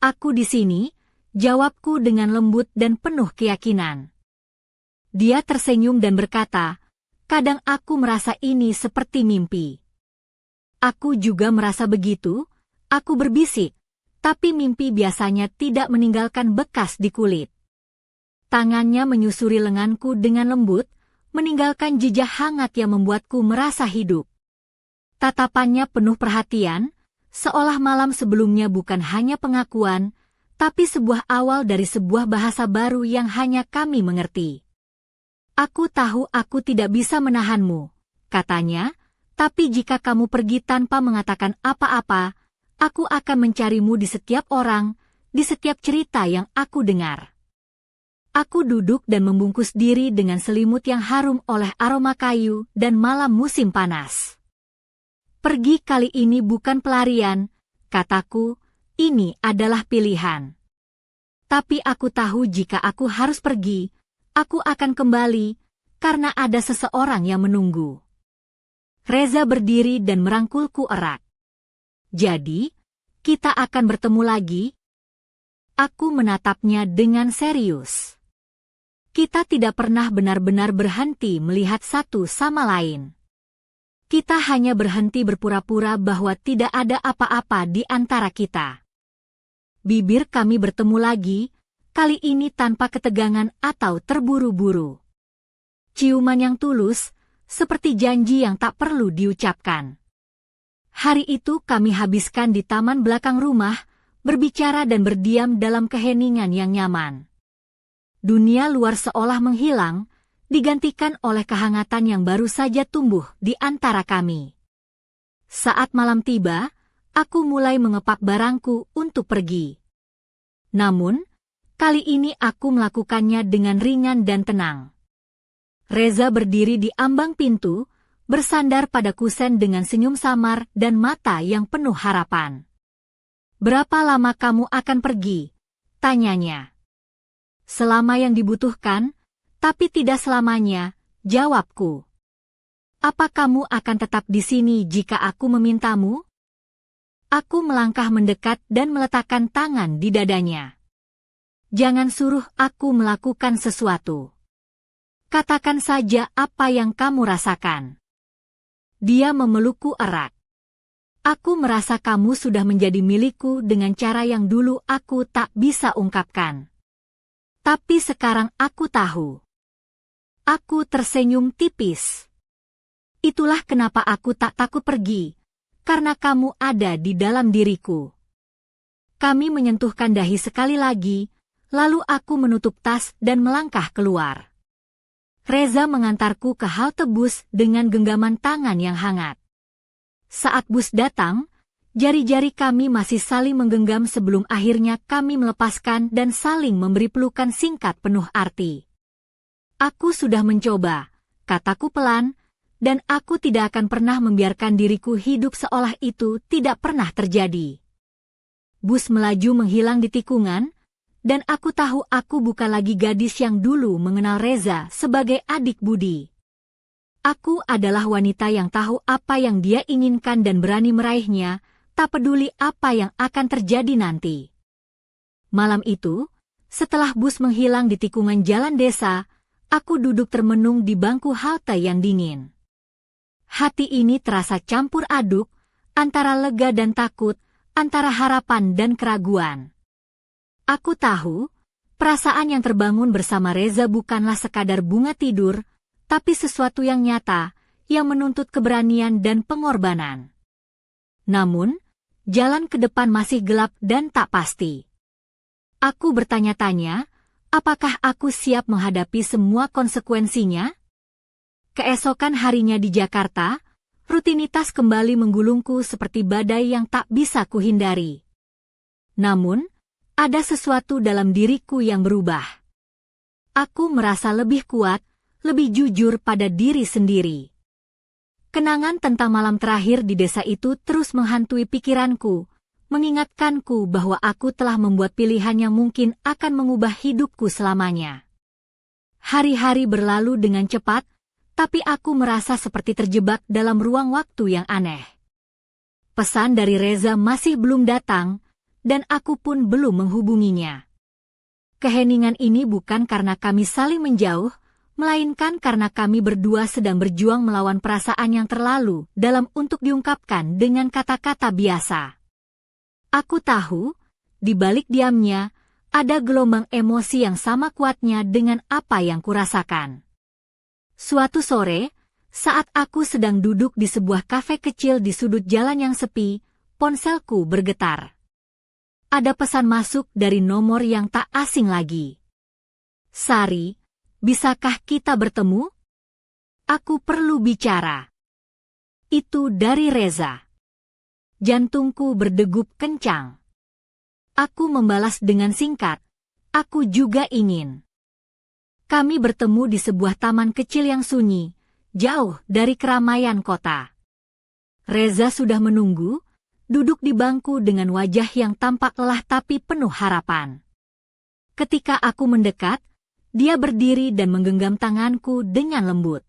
"Aku di sini," jawabku dengan lembut dan penuh keyakinan. Dia tersenyum dan berkata, "Kadang aku merasa ini seperti mimpi." Aku juga merasa begitu, aku berbisik, tapi mimpi biasanya tidak meninggalkan bekas di kulit. Tangannya menyusuri lenganku dengan lembut, meninggalkan jejak hangat yang membuatku merasa hidup. Tatapannya penuh perhatian, seolah malam sebelumnya bukan hanya pengakuan, tapi sebuah awal dari sebuah bahasa baru yang hanya kami mengerti. "Aku tahu aku tidak bisa menahanmu," katanya, "tapi jika kamu pergi tanpa mengatakan apa-apa, aku akan mencarimu di setiap orang, di setiap cerita yang aku dengar. Aku duduk dan membungkus diri dengan selimut yang harum oleh aroma kayu dan malam musim panas. Pergi kali ini bukan pelarian, kataku, ini adalah pilihan. Tapi aku tahu jika aku harus pergi, aku akan kembali, karena ada seseorang yang menunggu. Reza berdiri dan merangkulku erat. Jadi, kita akan bertemu lagi? Aku menatapnya dengan serius. Kita tidak pernah benar-benar berhenti melihat satu sama lain. Kita hanya berhenti berpura-pura bahwa tidak ada apa-apa di antara kita. Bibir kami bertemu lagi, kali ini tanpa ketegangan atau terburu-buru. Ciuman yang tulus, seperti janji yang tak perlu diucapkan. Hari itu kami habiskan di taman belakang rumah, berbicara dan berdiam dalam keheningan yang nyaman. Dunia luar seolah menghilang, digantikan oleh kehangatan yang baru saja tumbuh di antara kami. Saat malam tiba, aku mulai mengepak barangku untuk pergi. Namun, kali ini aku melakukannya dengan ringan dan tenang. Reza berdiri di ambang pintu, bersandar pada kusen dengan senyum samar dan mata yang penuh harapan. "Berapa lama kamu akan pergi?" tanyanya. "Selama yang dibutuhkan, tapi tidak selamanya," jawabku. "Apa kamu akan tetap di sini jika aku memintamu?" Aku melangkah mendekat dan meletakkan tangan di dadanya. "Jangan suruh aku melakukan sesuatu. Katakan saja apa yang kamu rasakan." Dia memelukku erat. "Aku merasa kamu sudah menjadi milikku dengan cara yang dulu aku tak bisa ungkapkan. Tapi sekarang aku tahu." Aku tersenyum tipis. "Itulah kenapa aku tak takut pergi, karena kamu ada di dalam diriku." Kami menyentuhkan dahi sekali lagi, lalu aku menutup tas dan melangkah keluar. Reza mengantarku ke halte bus dengan genggaman tangan yang hangat. Saat bus datang, jari-jari kami masih saling menggenggam sebelum akhirnya kami melepaskan dan saling memberi pelukan singkat penuh arti. "Aku sudah mencoba," kataku pelan, "dan aku tidak akan pernah membiarkan diriku hidup seolah itu tidak pernah terjadi." Bus melaju menghilang di tikungan, dan aku tahu aku bukan lagi gadis yang dulu mengenal Reza sebagai adik budi. Aku adalah wanita yang tahu apa yang dia inginkan dan berani meraihnya, tak peduli apa yang akan terjadi nanti. Malam itu, setelah bus menghilang di tikungan jalan desa, aku duduk termenung di bangku halte yang dingin. Hati ini terasa campur aduk, antara lega dan takut, antara harapan dan keraguan. Aku tahu, perasaan yang terbangun bersama Reza bukanlah sekadar bunga tidur, tapi sesuatu yang nyata, yang menuntut keberanian dan pengorbanan. Namun, jalan ke depan masih gelap dan tak pasti. Aku bertanya-tanya, apakah aku siap menghadapi semua konsekuensinya? Keesokan harinya di Jakarta, rutinitas kembali menggulungku seperti badai yang tak bisa kuhindari. Namun, ada sesuatu dalam diriku yang berubah. Aku merasa lebih kuat, lebih jujur pada diri sendiri. Kenangan tentang malam terakhir di desa itu terus menghantui pikiranku, mengingatkanku bahwa aku telah membuat pilihan yang mungkin akan mengubah hidupku selamanya. Hari-hari berlalu dengan cepat, tapi aku merasa seperti terjebak dalam ruang waktu yang aneh. Pesan dari Reza masih belum datang, dan aku pun belum menghubunginya. Keheningan ini bukan karena kami saling menjauh, melainkan karena kami berdua sedang berjuang melawan perasaan yang terlalu dalam untuk diungkapkan dengan kata-kata biasa. Aku tahu, di balik diamnya, ada gelombang emosi yang sama kuatnya dengan apa yang kurasakan. Suatu sore, saat aku sedang duduk di sebuah kafe kecil di sudut jalan yang sepi, ponselku bergetar. Ada pesan masuk dari nomor yang tak asing lagi. "Sari, bisakah kita bertemu? Aku perlu bicara." Itu dari Reza. Jantungku berdegup kencang. Aku membalas dengan singkat, "Aku juga ingin." Kami bertemu di sebuah taman kecil yang sunyi, jauh dari keramaian kota. Reza sudah menunggu, duduk di bangku dengan wajah yang tampak lelah tapi penuh harapan. Ketika aku mendekat, dia berdiri dan menggenggam tanganku dengan lembut.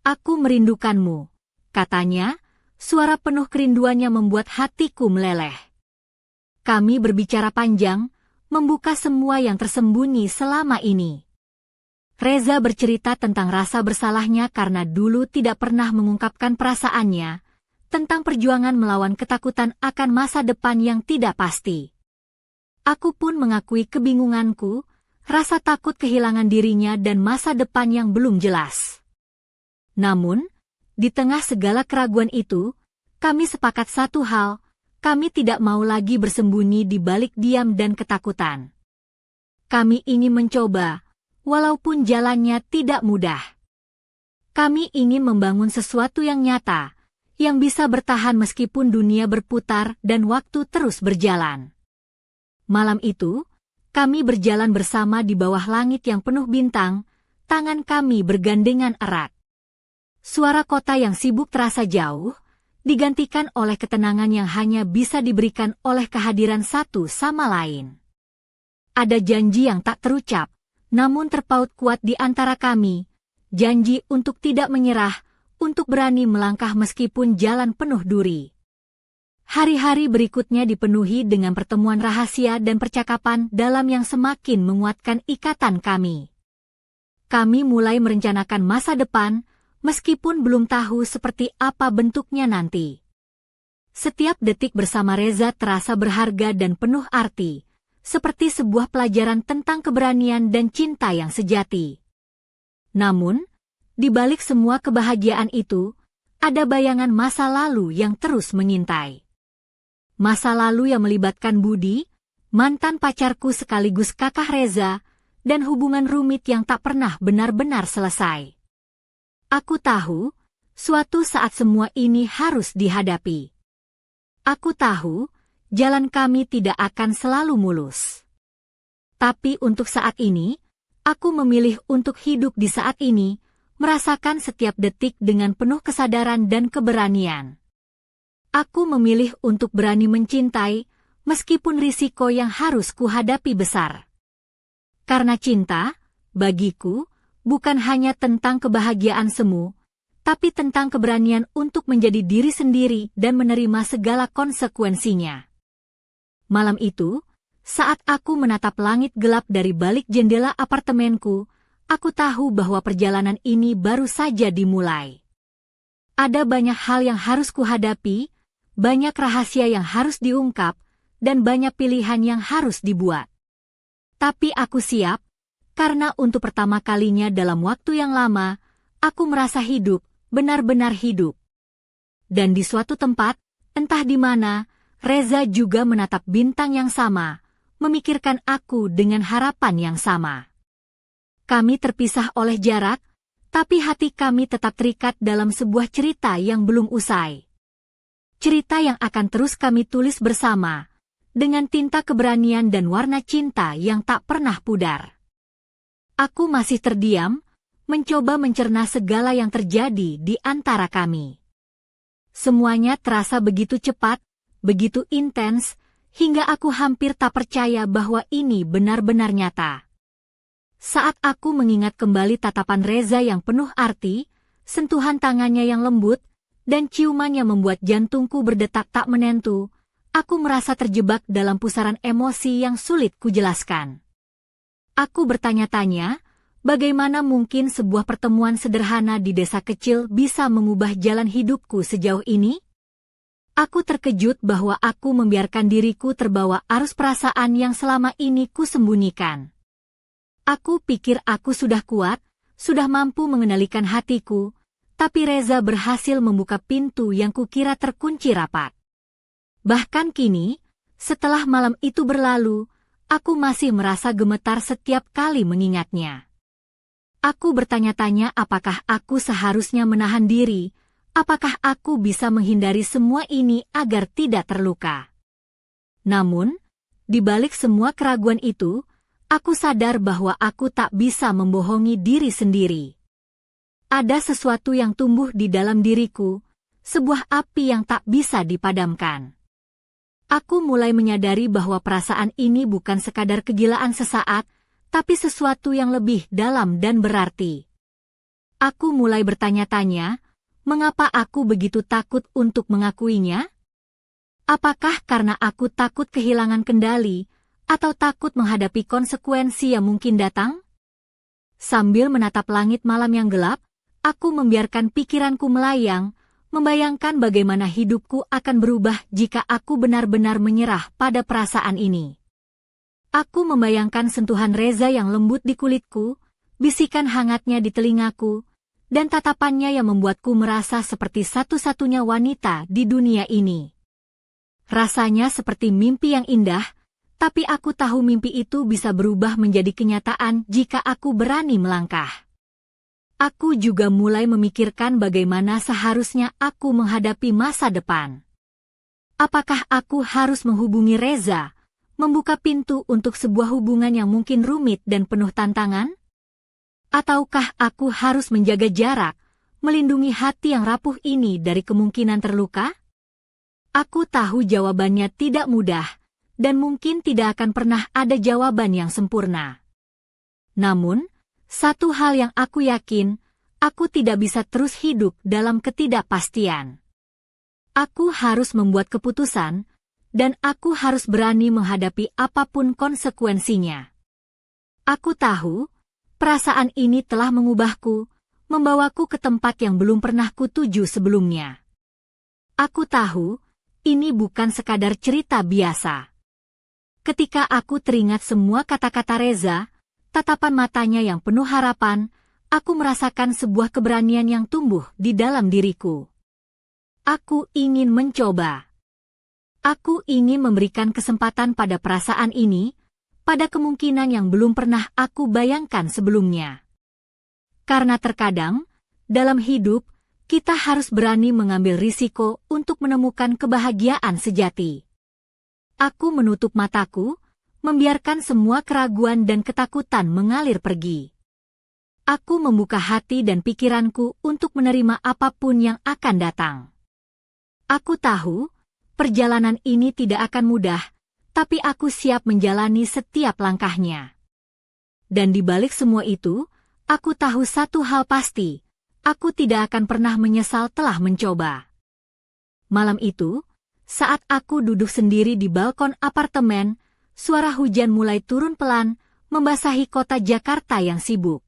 "Aku merindukanmu," katanya, suara penuh kerinduannya membuat hatiku meleleh. Kami berbicara panjang, membuka semua yang tersembunyi selama ini. Reza bercerita tentang rasa bersalahnya karena dulu tidak pernah mengungkapkan perasaannya, tentang perjuangan melawan ketakutan akan masa depan yang tidak pasti. Aku pun mengakui kebingunganku, rasa takut kehilangan dirinya dan masa depan yang belum jelas. Namun, di tengah segala keraguan itu, kami sepakat satu hal, kami tidak mau lagi bersembunyi di balik diam dan ketakutan. Kami ingin mencoba, walaupun jalannya tidak mudah. Kami ingin membangun sesuatu yang nyata, yang bisa bertahan meskipun dunia berputar dan waktu terus berjalan. Malam itu, kami berjalan bersama di bawah langit yang penuh bintang, tangan kami bergandengan erat. Suara kota yang sibuk terasa jauh, digantikan oleh ketenangan yang hanya bisa diberikan oleh kehadiran satu sama lain. Ada janji yang tak terucap, namun terpaut kuat di antara kami, janji untuk tidak menyerah, untuk berani melangkah meskipun jalan penuh duri. Hari-hari berikutnya dipenuhi dengan pertemuan rahasia dan percakapan dalam yang semakin menguatkan ikatan kami. Kami mulai merencanakan masa depan, meskipun belum tahu seperti apa bentuknya nanti. Setiap detik bersama Reza terasa berharga dan penuh arti, seperti sebuah pelajaran tentang keberanian dan cinta yang sejati. Namun, di balik semua kebahagiaan itu, ada bayangan masa lalu yang terus mengintai. Masa lalu yang melibatkan Budi, mantan pacarku sekaligus kakak Reza, dan hubungan rumit yang tak pernah benar-benar selesai. Aku tahu, suatu saat semua ini harus dihadapi. Aku tahu, jalan kami tidak akan selalu mulus. Tapi untuk saat ini, aku memilih untuk hidup di saat ini, merasakan setiap detik dengan penuh kesadaran dan keberanian. Aku memilih untuk berani mencintai, meskipun risiko yang harus kuhadapi besar. Karena cinta, bagiku, bukan hanya tentang kebahagiaan semu, tapi tentang keberanian untuk menjadi diri sendiri dan menerima segala konsekuensinya. Malam itu, saat aku menatap langit gelap dari balik jendela apartemenku, aku tahu bahwa perjalanan ini baru saja dimulai. Ada banyak hal yang harus kuhadapi, banyak rahasia yang harus diungkap, dan banyak pilihan yang harus dibuat. Tapi aku siap, karena untuk pertama kalinya dalam waktu yang lama, aku merasa hidup, benar-benar hidup. Dan di suatu tempat, entah di mana, Reza juga menatap bintang yang sama, memikirkan aku dengan harapan yang sama. Kami terpisah oleh jarak, tapi hati kami tetap terikat dalam sebuah cerita yang belum usai. Cerita yang akan terus kami tulis bersama, dengan tinta keberanian dan warna cinta yang tak pernah pudar. Aku masih terdiam, mencoba mencerna segala yang terjadi di antara kami. Semuanya terasa begitu cepat, begitu intens, hingga aku hampir tak percaya bahwa ini benar-benar nyata. Saat aku mengingat kembali tatapan Reza yang penuh arti, sentuhan tangannya yang lembut, dan ciuman yang membuat jantungku berdetak tak menentu, aku merasa terjebak dalam pusaran emosi yang sulit kujelaskan. Aku bertanya-tanya, bagaimana mungkin sebuah pertemuan sederhana di desa kecil bisa mengubah jalan hidupku sejauh ini? Aku terkejut bahwa aku membiarkan diriku terbawa arus perasaan yang selama ini kusembunyikan. Aku pikir aku sudah kuat, sudah mampu mengendalikan hatiku, tapi Reza berhasil membuka pintu yang kukira terkunci rapat. Bahkan kini, setelah malam itu berlalu, aku masih merasa gemetar setiap kali mengingatnya. Aku bertanya-tanya apakah aku seharusnya menahan diri, Apakah aku bisa menghindari semua ini agar tidak terluka? Namun, di balik semua keraguan itu, aku sadar bahwa aku tak bisa membohongi diri sendiri. Ada sesuatu yang tumbuh di dalam diriku, sebuah api yang tak bisa dipadamkan. Aku mulai menyadari bahwa perasaan ini bukan sekadar kegilaan sesaat, tapi sesuatu yang lebih dalam dan berarti. Aku mulai bertanya-tanya, mengapa aku begitu takut untuk mengakuinya? Apakah karena aku takut kehilangan kendali, atau takut menghadapi konsekuensi yang mungkin datang? Sambil menatap langit malam yang gelap, aku membiarkan pikiranku melayang, membayangkan bagaimana hidupku akan berubah jika aku benar-benar menyerah pada perasaan ini. Aku membayangkan sentuhan Reza yang lembut di kulitku, bisikan hangatnya di telingaku, dan tatapannya yang membuatku merasa seperti satu-satunya wanita di dunia ini. Rasanya seperti mimpi yang indah, tapi aku tahu mimpi itu bisa berubah menjadi kenyataan jika aku berani melangkah. Aku juga mulai memikirkan bagaimana seharusnya aku menghadapi masa depan. Apakah aku harus menghubungi Reza, membuka pintu untuk sebuah hubungan yang mungkin rumit dan penuh tantangan? Ataukah aku harus menjaga jarak, melindungi hati yang rapuh ini dari kemungkinan terluka? Aku tahu jawabannya tidak mudah, dan mungkin tidak akan pernah ada jawaban yang sempurna. Namun, satu hal yang aku yakin, aku tidak bisa terus hidup dalam ketidakpastian. Aku harus membuat keputusan, dan aku harus berani menghadapi apapun konsekuensinya. Aku tahu, perasaan ini telah mengubahku, membawaku ke tempat yang belum pernah kutuju sebelumnya. Aku tahu, ini bukan sekadar cerita biasa. Ketika aku teringat semua kata-kata Reza, tatapan matanya yang penuh harapan, aku merasakan sebuah keberanian yang tumbuh di dalam diriku. Aku ingin mencoba. Aku ingin memberikan kesempatan pada perasaan ini, pada kemungkinan yang belum pernah aku bayangkan sebelumnya. Karena terkadang, dalam hidup, kita harus berani mengambil risiko untuk menemukan kebahagiaan sejati. Aku menutup mataku, membiarkan semua keraguan dan ketakutan mengalir pergi. Aku membuka hati dan pikiranku untuk menerima apapun yang akan datang. Aku tahu, perjalanan ini tidak akan mudah, tapi aku siap menjalani setiap langkahnya. Dan di balik semua itu, aku tahu satu hal pasti, aku tidak akan pernah menyesal telah mencoba. Malam itu, saat aku duduk sendiri di balkon apartemen, suara hujan mulai turun pelan, membasahi kota Jakarta yang sibuk.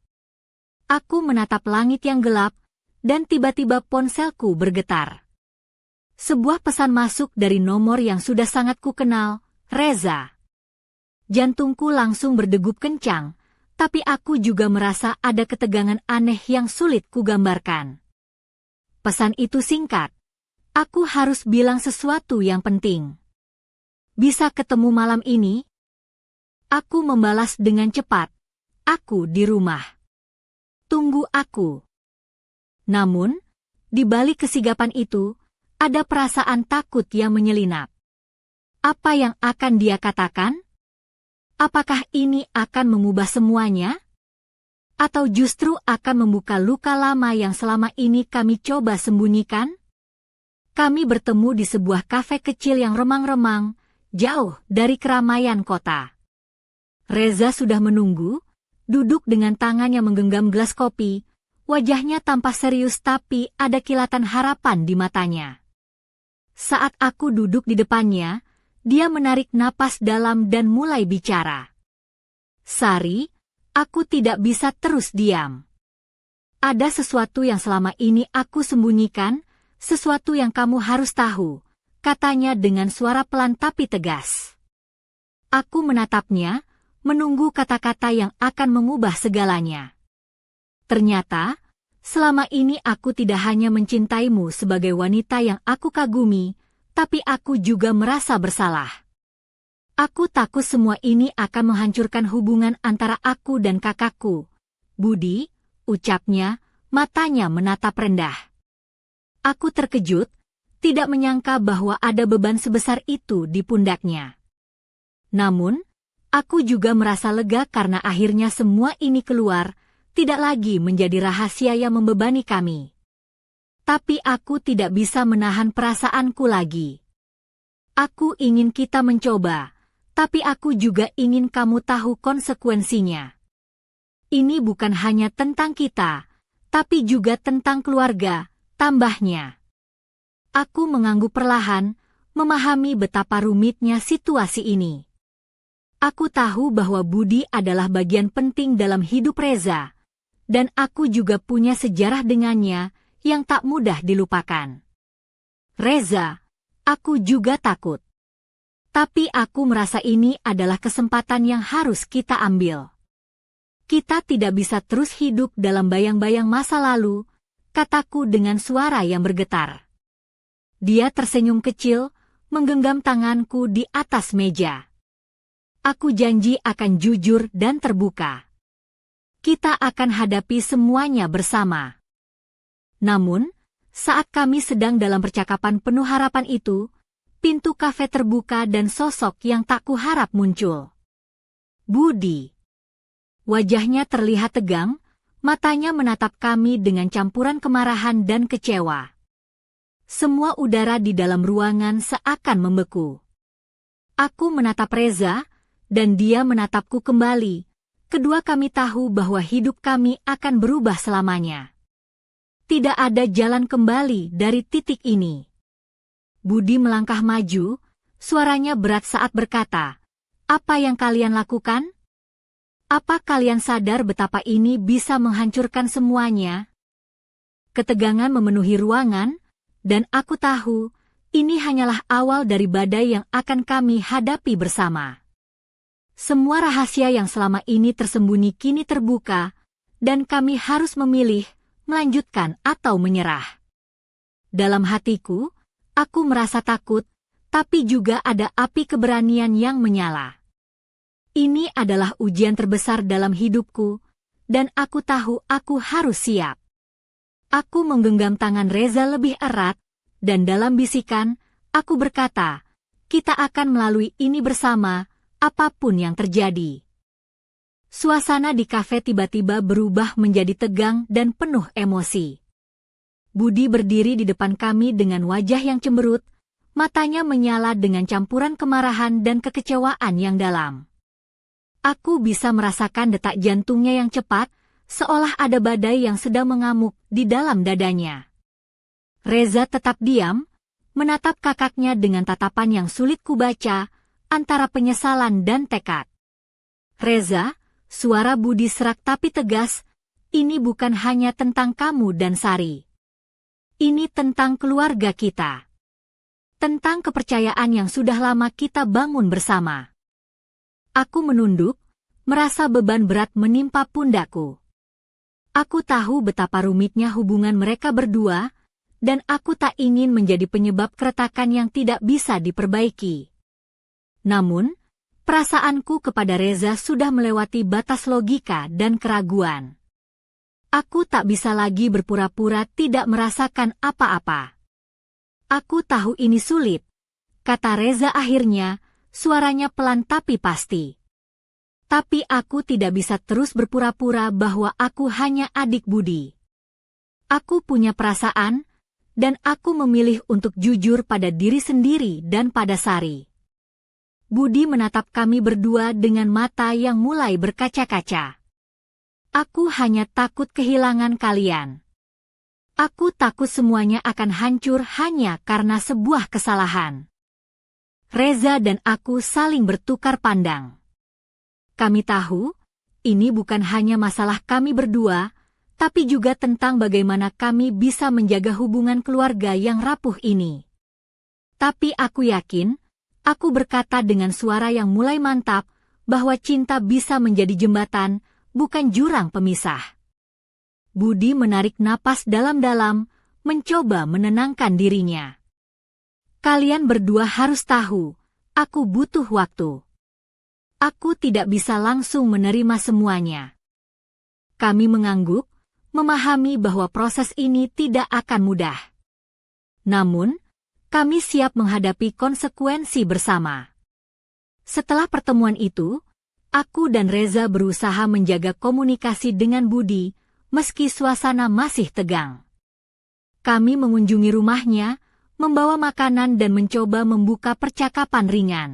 Aku menatap langit yang gelap, dan tiba-tiba ponselku bergetar. Sebuah pesan masuk dari nomor yang sudah sangat kukenal, Reza. Jantungku langsung berdegup kencang, tapi aku juga merasa ada ketegangan aneh yang sulit kugambarkan. Pesan itu singkat. Aku harus bilang sesuatu yang penting. Bisa ketemu malam ini? Aku membalas dengan cepat. Aku di rumah. Tunggu aku. Namun, di balik kesigapan itu, ada perasaan takut yang menyelinap. Apa yang akan dia katakan? Apakah ini akan mengubah semuanya? Atau justru akan membuka luka lama yang selama ini kami coba sembunyikan? Kami bertemu di sebuah kafe kecil yang remang-remang, jauh dari keramaian kota. Reza sudah menunggu, duduk dengan tangannya menggenggam gelas kopi, wajahnya tampak serius tapi ada kilatan harapan di matanya. Saat aku duduk di depannya, dia menarik napas dalam dan mulai bicara. Sari, aku tidak bisa terus diam. Ada sesuatu yang selama ini aku sembunyikan, sesuatu yang kamu harus tahu, katanya dengan suara pelan tapi tegas. Aku menatapnya, menunggu kata-kata yang akan mengubah segalanya. Ternyata, selama ini aku tidak hanya mencintaimu sebagai wanita yang aku kagumi, tapi aku juga merasa bersalah. Aku takut semua ini akan menghancurkan hubungan antara aku dan kakakku. Budi, ucapnya, matanya menatap rendah. Aku terkejut, tidak menyangka bahwa ada beban sebesar itu di pundaknya. Namun, aku juga merasa lega karena akhirnya semua ini keluar, tidak lagi menjadi rahasia yang membebani kami. Tapi aku tidak bisa menahan perasaanku lagi. Aku ingin kita mencoba, tapi aku juga ingin kamu tahu konsekuensinya. Ini bukan hanya tentang kita, tapi juga tentang keluarga, tambahnya. Aku mengangguk perlahan, memahami betapa rumitnya situasi ini. Aku tahu bahwa Budi adalah bagian penting dalam hidup Reza, dan aku juga punya sejarah dengannya yang tak mudah dilupakan. Reza, aku juga takut. Tapi aku merasa ini adalah kesempatan yang harus kita ambil. Kita tidak bisa terus hidup dalam bayang-bayang masa lalu, kataku dengan suara yang bergetar. Dia tersenyum kecil, menggenggam tanganku di atas meja. Aku janji akan jujur dan terbuka. Kita akan hadapi semuanya bersama. Namun, saat kami sedang dalam percakapan penuh harapan itu, pintu kafe terbuka dan sosok yang tak kuharap muncul. Budi. Wajahnya terlihat tegang, matanya menatap kami dengan campuran kemarahan dan kecewa. Semua udara di dalam ruangan seakan membeku. Aku menatap Reza, dan dia menatapku kembali. Kedua kami tahu bahwa hidup kami akan berubah selamanya. Tidak ada jalan kembali dari titik ini. Budi melangkah maju, suaranya berat saat berkata, "Apa yang kalian lakukan? Apa kalian sadar betapa ini bisa menghancurkan semuanya?" Ketegangan memenuhi ruangan, dan aku tahu, ini hanyalah awal dari badai yang akan kami hadapi bersama. Semua rahasia yang selama ini tersembunyi kini terbuka, dan kami harus memilih, melanjutkan atau menyerah. Dalam hatiku, aku merasa takut, tapi juga ada api keberanian yang menyala. Ini adalah ujian terbesar dalam hidupku, dan aku tahu aku harus siap. Aku menggenggam tangan Reza lebih erat, dan dalam bisikan, aku berkata, "Kita akan melalui ini bersama, apapun yang terjadi." Suasana di kafe tiba-tiba berubah menjadi tegang dan penuh emosi. Budi berdiri di depan kami dengan wajah yang cemberut, matanya menyala dengan campuran kemarahan dan kekecewaan yang dalam. Aku bisa merasakan detak jantungnya yang cepat, seolah ada badai yang sedang mengamuk di dalam dadanya. Reza tetap diam, menatap kakaknya dengan tatapan yang sulit kubaca, antara penyesalan dan tekad. "Reza," suara Budi serak tapi tegas, "ini bukan hanya tentang kamu dan Sari. Ini tentang keluarga kita. Tentang kepercayaan yang sudah lama kita bangun bersama." Aku menunduk, merasa beban berat menimpa pundakku. Aku tahu betapa rumitnya hubungan mereka berdua, dan aku tak ingin menjadi penyebab keretakan yang tidak bisa diperbaiki. Namun, perasaanku kepada Reza sudah melewati batas logika dan keraguan. Aku tak bisa lagi berpura-pura tidak merasakan apa-apa. "Aku tahu ini sulit," kata Reza akhirnya, suaranya pelan tapi pasti. "Tapi aku tidak bisa terus berpura-pura bahwa aku hanya adik Budi. Aku punya perasaan, dan aku memilih untuk jujur pada diri sendiri dan pada Sari." Budi menatap kami berdua dengan mata yang mulai berkaca-kaca. "Aku hanya takut kehilangan kalian. Aku takut semuanya akan hancur hanya karena sebuah kesalahan." Reza dan aku saling bertukar pandang. Kami tahu, ini bukan hanya masalah kami berdua, tapi juga tentang bagaimana kami bisa menjaga hubungan keluarga yang rapuh ini. Tapi aku yakin, aku berkata dengan suara yang mulai mantap, bahwa cinta bisa menjadi jembatan, bukan jurang pemisah. Budi menarik napas dalam-dalam, mencoba menenangkan dirinya. "Kalian berdua harus tahu, aku butuh waktu. Aku tidak bisa langsung menerima semuanya." Kami mengangguk, memahami bahwa proses ini tidak akan mudah. Namun, kami siap menghadapi konsekuensi bersama. Setelah pertemuan itu, aku dan Reza berusaha menjaga komunikasi dengan Budi, meski suasana masih tegang. Kami mengunjungi rumahnya, membawa makanan dan mencoba membuka percakapan ringan.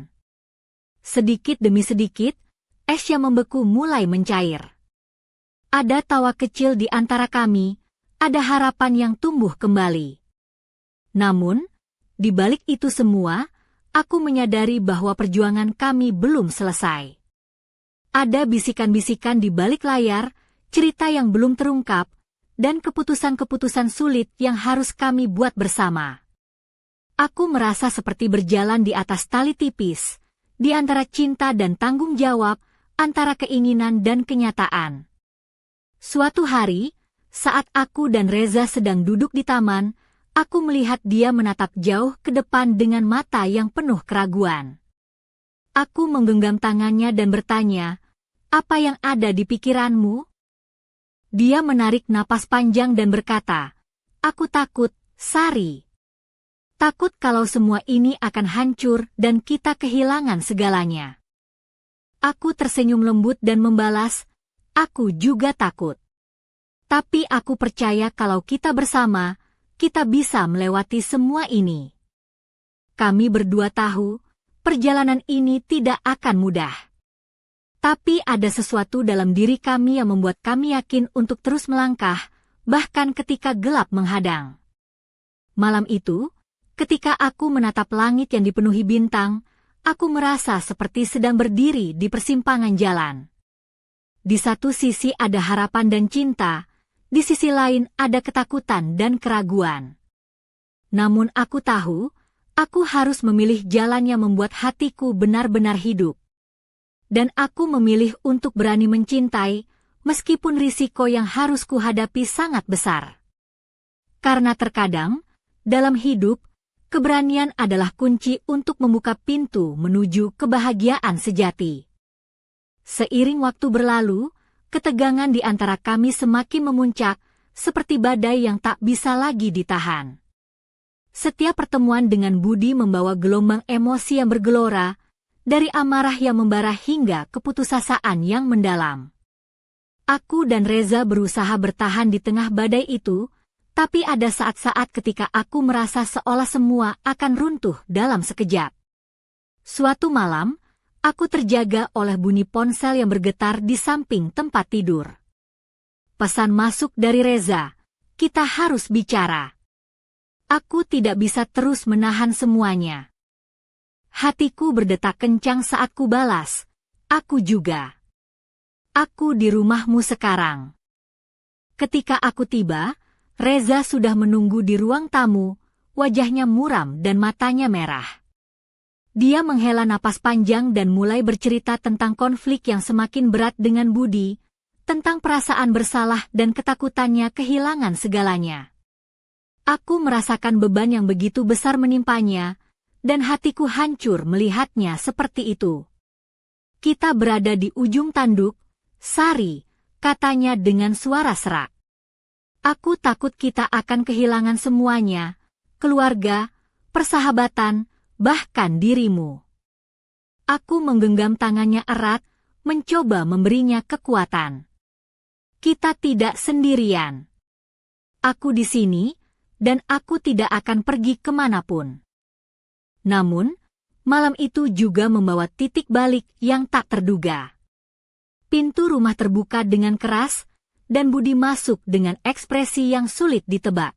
Sedikit demi sedikit, es yang membeku mulai mencair. Ada tawa kecil di antara kami, ada harapan yang tumbuh kembali. Namun, di balik itu semua, aku menyadari bahwa perjuangan kami belum selesai. Ada bisikan-bisikan di balik layar, cerita yang belum terungkap, dan keputusan-keputusan sulit yang harus kami buat bersama. Aku merasa seperti berjalan di atas tali tipis, di antara cinta dan tanggung jawab, antara keinginan dan kenyataan. Suatu hari, saat aku dan Reza sedang duduk di taman, aku melihat dia menatap jauh ke depan dengan mata yang penuh keraguan. Aku menggenggam tangannya dan bertanya, "Apa yang ada di pikiranmu?" Dia menarik napas panjang dan berkata, "Aku takut, Sari. Takut kalau semua ini akan hancur dan kita kehilangan segalanya." Aku tersenyum lembut dan membalas, "Aku juga takut. Tapi aku percaya kalau kita bersama, kita bisa melewati semua ini." Kami berdua tahu, perjalanan ini tidak akan mudah. Tapi ada sesuatu dalam diri kami yang membuat kami yakin untuk terus melangkah, bahkan ketika gelap menghadang. Malam itu, ketika aku menatap langit yang dipenuhi bintang, aku merasa seperti sedang berdiri di persimpangan jalan. Di satu sisi ada harapan dan cinta, di sisi lain ada ketakutan dan keraguan. Namun aku tahu, aku harus memilih jalan yang membuat hatiku benar-benar hidup. Dan aku memilih untuk berani mencintai, meskipun risiko yang harus kuhadapi sangat besar. Karena terkadang, dalam hidup, keberanian adalah kunci untuk membuka pintu menuju kebahagiaan sejati. Seiring waktu berlalu, ketegangan di antara kami semakin memuncak, seperti badai yang tak bisa lagi ditahan. Setiap pertemuan dengan Budi membawa gelombang emosi yang bergelora, dari amarah yang membara hingga keputusasaan yang mendalam. Aku dan Reza berusaha bertahan di tengah badai itu, tapi ada saat-saat ketika aku merasa seolah semua akan runtuh dalam sekejap. Suatu malam, aku terjaga oleh bunyi ponsel yang bergetar di samping tempat tidur. Pesan masuk dari Reza, "Kita harus bicara." Aku tidak bisa terus menahan semuanya. Hatiku berdetak kencang saat ku balas, "Aku juga. Aku di rumahmu sekarang." Ketika aku tiba, Reza sudah menunggu di ruang tamu, wajahnya muram dan matanya merah. Dia menghela napas panjang dan mulai bercerita tentang konflik yang semakin berat dengan Budi, tentang perasaan bersalah dan ketakutannya kehilangan segalanya. Aku merasakan beban yang begitu besar menimpanya, dan hatiku hancur melihatnya seperti itu. "Kita berada di ujung tanduk, Sari," katanya dengan suara serak. "Aku takut kita akan kehilangan semuanya, keluarga, persahabatan, bahkan dirimu." Aku menggenggam tangannya erat, mencoba memberinya kekuatan. "Kita tidak sendirian. Aku di sini, dan aku tidak akan pergi kemanapun." Namun, malam itu juga membawa titik balik yang tak terduga. Pintu rumah terbuka dengan keras, dan Budi masuk dengan ekspresi yang sulit ditebak.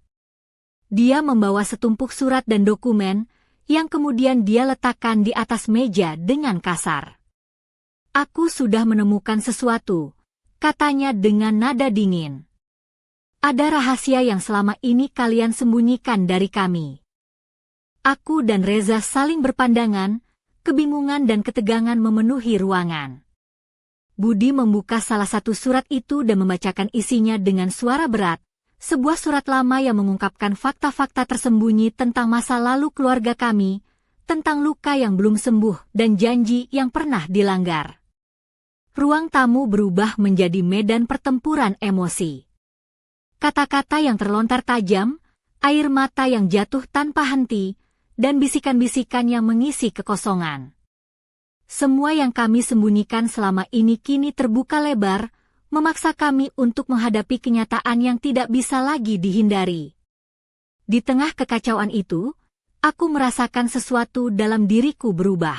Dia membawa setumpuk surat dan dokumen, yang kemudian dia letakkan di atas meja dengan kasar. "Aku sudah menemukan sesuatu," katanya dengan nada dingin. "Ada rahasia yang selama ini kalian sembunyikan dari kami." Aku dan Reza saling berpandangan, kebingungan dan ketegangan memenuhi ruangan. Budi membuka salah satu surat itu dan membacakan isinya dengan suara berat, sebuah surat lama yang mengungkapkan fakta-fakta tersembunyi tentang masa lalu keluarga kami, tentang luka yang belum sembuh dan janji yang pernah dilanggar. Ruang tamu berubah menjadi medan pertempuran emosi. Kata-kata yang terlontar tajam, air mata yang jatuh tanpa henti, dan bisikan-bisikan yang mengisi kekosongan. Semua yang kami sembunyikan selama ini kini terbuka lebar, memaksa kami untuk menghadapi kenyataan yang tidak bisa lagi dihindari. Di tengah kekacauan itu, aku merasakan sesuatu dalam diriku berubah.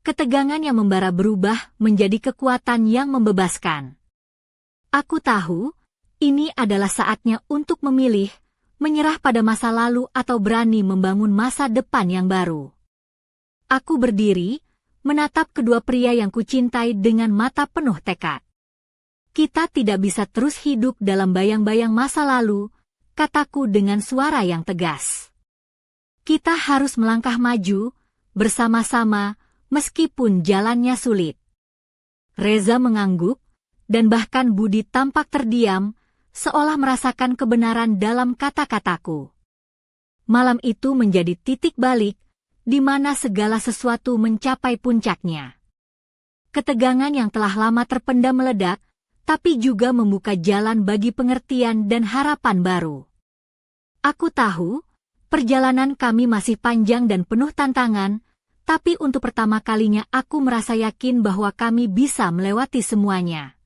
Ketegangan yang membara berubah menjadi kekuatan yang membebaskan. Aku tahu, ini adalah saatnya untuk memilih, menyerah pada masa lalu atau berani membangun masa depan yang baru. Aku berdiri, menatap kedua pria yang kucintai dengan mata penuh tekad. Kita tidak bisa terus hidup dalam bayang-bayang masa lalu, kataku dengan suara yang tegas. Kita harus melangkah maju, bersama-sama, meskipun jalannya sulit. Reza mengangguk, dan bahkan Budi tampak terdiam, seolah merasakan kebenaran dalam kata-kataku. Malam itu menjadi titik balik, di mana segala sesuatu mencapai puncaknya. Ketegangan yang telah lama terpendam meledak, tapi juga membuka jalan bagi pengertian dan harapan baru. Aku tahu, perjalanan kami masih panjang dan penuh tantangan, tapi untuk pertama kalinya aku merasa yakin bahwa kami bisa melewati semuanya.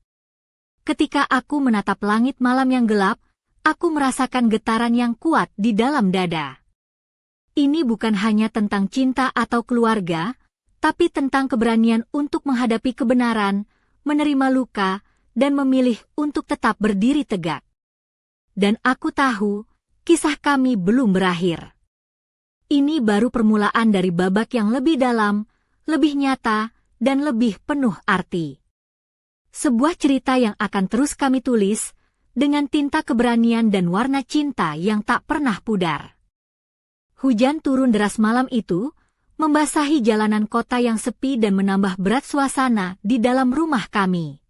Ketika aku menatap langit malam yang gelap, aku merasakan getaran yang kuat di dalam dada. Ini bukan hanya tentang cinta atau keluarga, tapi tentang keberanian untuk menghadapi kebenaran, menerima luka, dan memilih untuk tetap berdiri tegak. Dan aku tahu, kisah kami belum berakhir. Ini baru permulaan dari babak yang lebih dalam, lebih nyata, dan lebih penuh arti. Sebuah cerita yang akan terus kami tulis, dengan tinta keberanian dan warna cinta yang tak pernah pudar. Hujan turun deras malam itu, membasahi jalanan kota yang sepi dan menambah berat suasana di dalam rumah kami.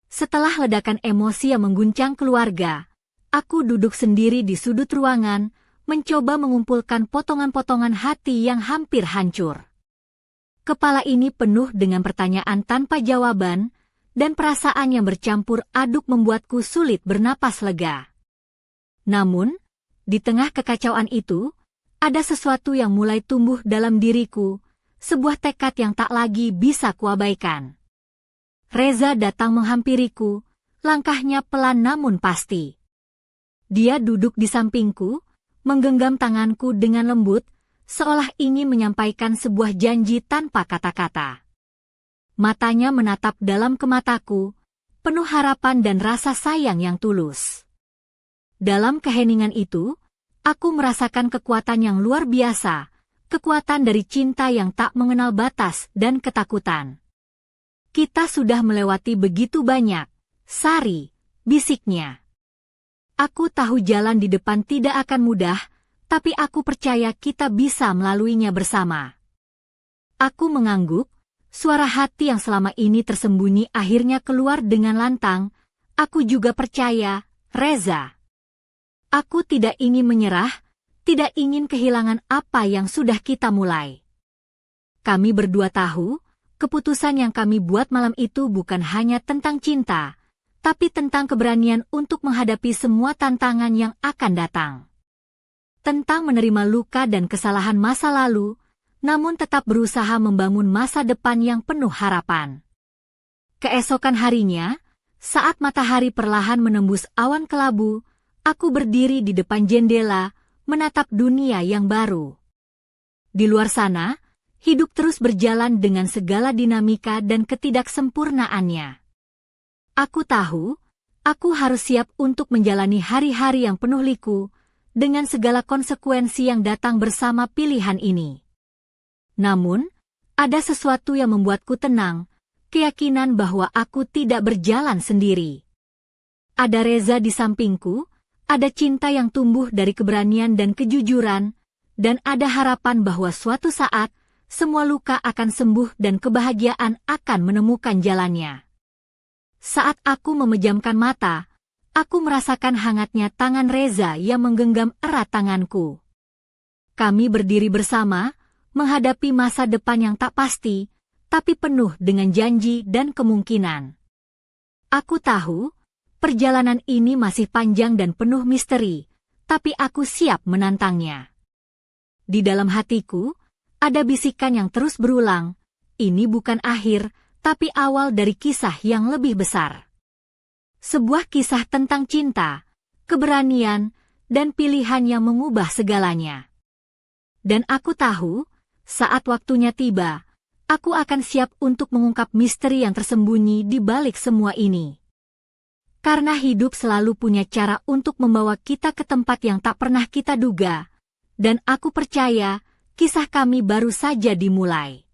Setelah ledakan emosi yang mengguncang keluarga, aku duduk sendiri di sudut ruangan, mencoba mengumpulkan potongan-potongan hati yang hampir hancur. Kepala ini penuh dengan pertanyaan tanpa jawaban, dan perasaan yang bercampur aduk membuatku sulit bernapas lega. Namun, di tengah kekacauan itu, ada sesuatu yang mulai tumbuh dalam diriku, sebuah tekad yang tak lagi bisa kuabaikan. Reza datang menghampiriku, langkahnya pelan namun pasti. Dia duduk di sampingku, menggenggam tanganku dengan lembut, seolah ingin menyampaikan sebuah janji tanpa kata-kata. Matanya menatap dalam ke mataku, penuh harapan dan rasa sayang yang tulus. Dalam keheningan itu, aku merasakan kekuatan yang luar biasa, kekuatan dari cinta yang tak mengenal batas dan ketakutan. Kita sudah melewati begitu banyak, Sari, bisiknya. Aku tahu jalan di depan tidak akan mudah, tapi aku percaya kita bisa melaluinya bersama. Aku mengangguk, suara hati yang selama ini tersembunyi akhirnya keluar dengan lantang. Aku juga percaya, Reza. Aku tidak ingin menyerah, tidak ingin kehilangan apa yang sudah kita mulai. Kami berdua tahu, keputusan yang kami buat malam itu bukan hanya tentang cinta, tapi tentang keberanian untuk menghadapi semua tantangan yang akan datang. Tentang menerima luka dan kesalahan masa lalu, namun tetap berusaha membangun masa depan yang penuh harapan. Keesokan harinya, saat matahari perlahan menembus awan kelabu, aku berdiri di depan jendela, menatap dunia yang baru. Di luar sana, hidup terus berjalan dengan segala dinamika dan ketidaksempurnaannya. Aku tahu, aku harus siap untuk menjalani hari-hari yang penuh liku, dengan segala konsekuensi yang datang bersama pilihan ini. Namun, ada sesuatu yang membuatku tenang, keyakinan bahwa aku tidak berjalan sendiri. Ada Reza di sampingku, ada cinta yang tumbuh dari keberanian dan kejujuran, dan ada harapan bahwa suatu saat, semua luka akan sembuh dan kebahagiaan akan menemukan jalannya. Saat aku memejamkan mata, aku merasakan hangatnya tangan Reza yang menggenggam erat tanganku. Kami berdiri bersama, menghadapi masa depan yang tak pasti, tapi penuh dengan janji dan kemungkinan. Aku tahu, perjalanan ini masih panjang dan penuh misteri, tapi aku siap menantangnya. Di dalam hatiku, ada bisikan yang terus berulang, ini bukan akhir, tapi awal dari kisah yang lebih besar. Sebuah kisah tentang cinta, keberanian, dan pilihan yang mengubah segalanya. Dan aku tahu, saat waktunya tiba, aku akan siap untuk mengungkap misteri yang tersembunyi di balik semua ini. Karena hidup selalu punya cara untuk membawa kita ke tempat yang tak pernah kita duga, dan aku percaya, kisah kami baru saja dimulai.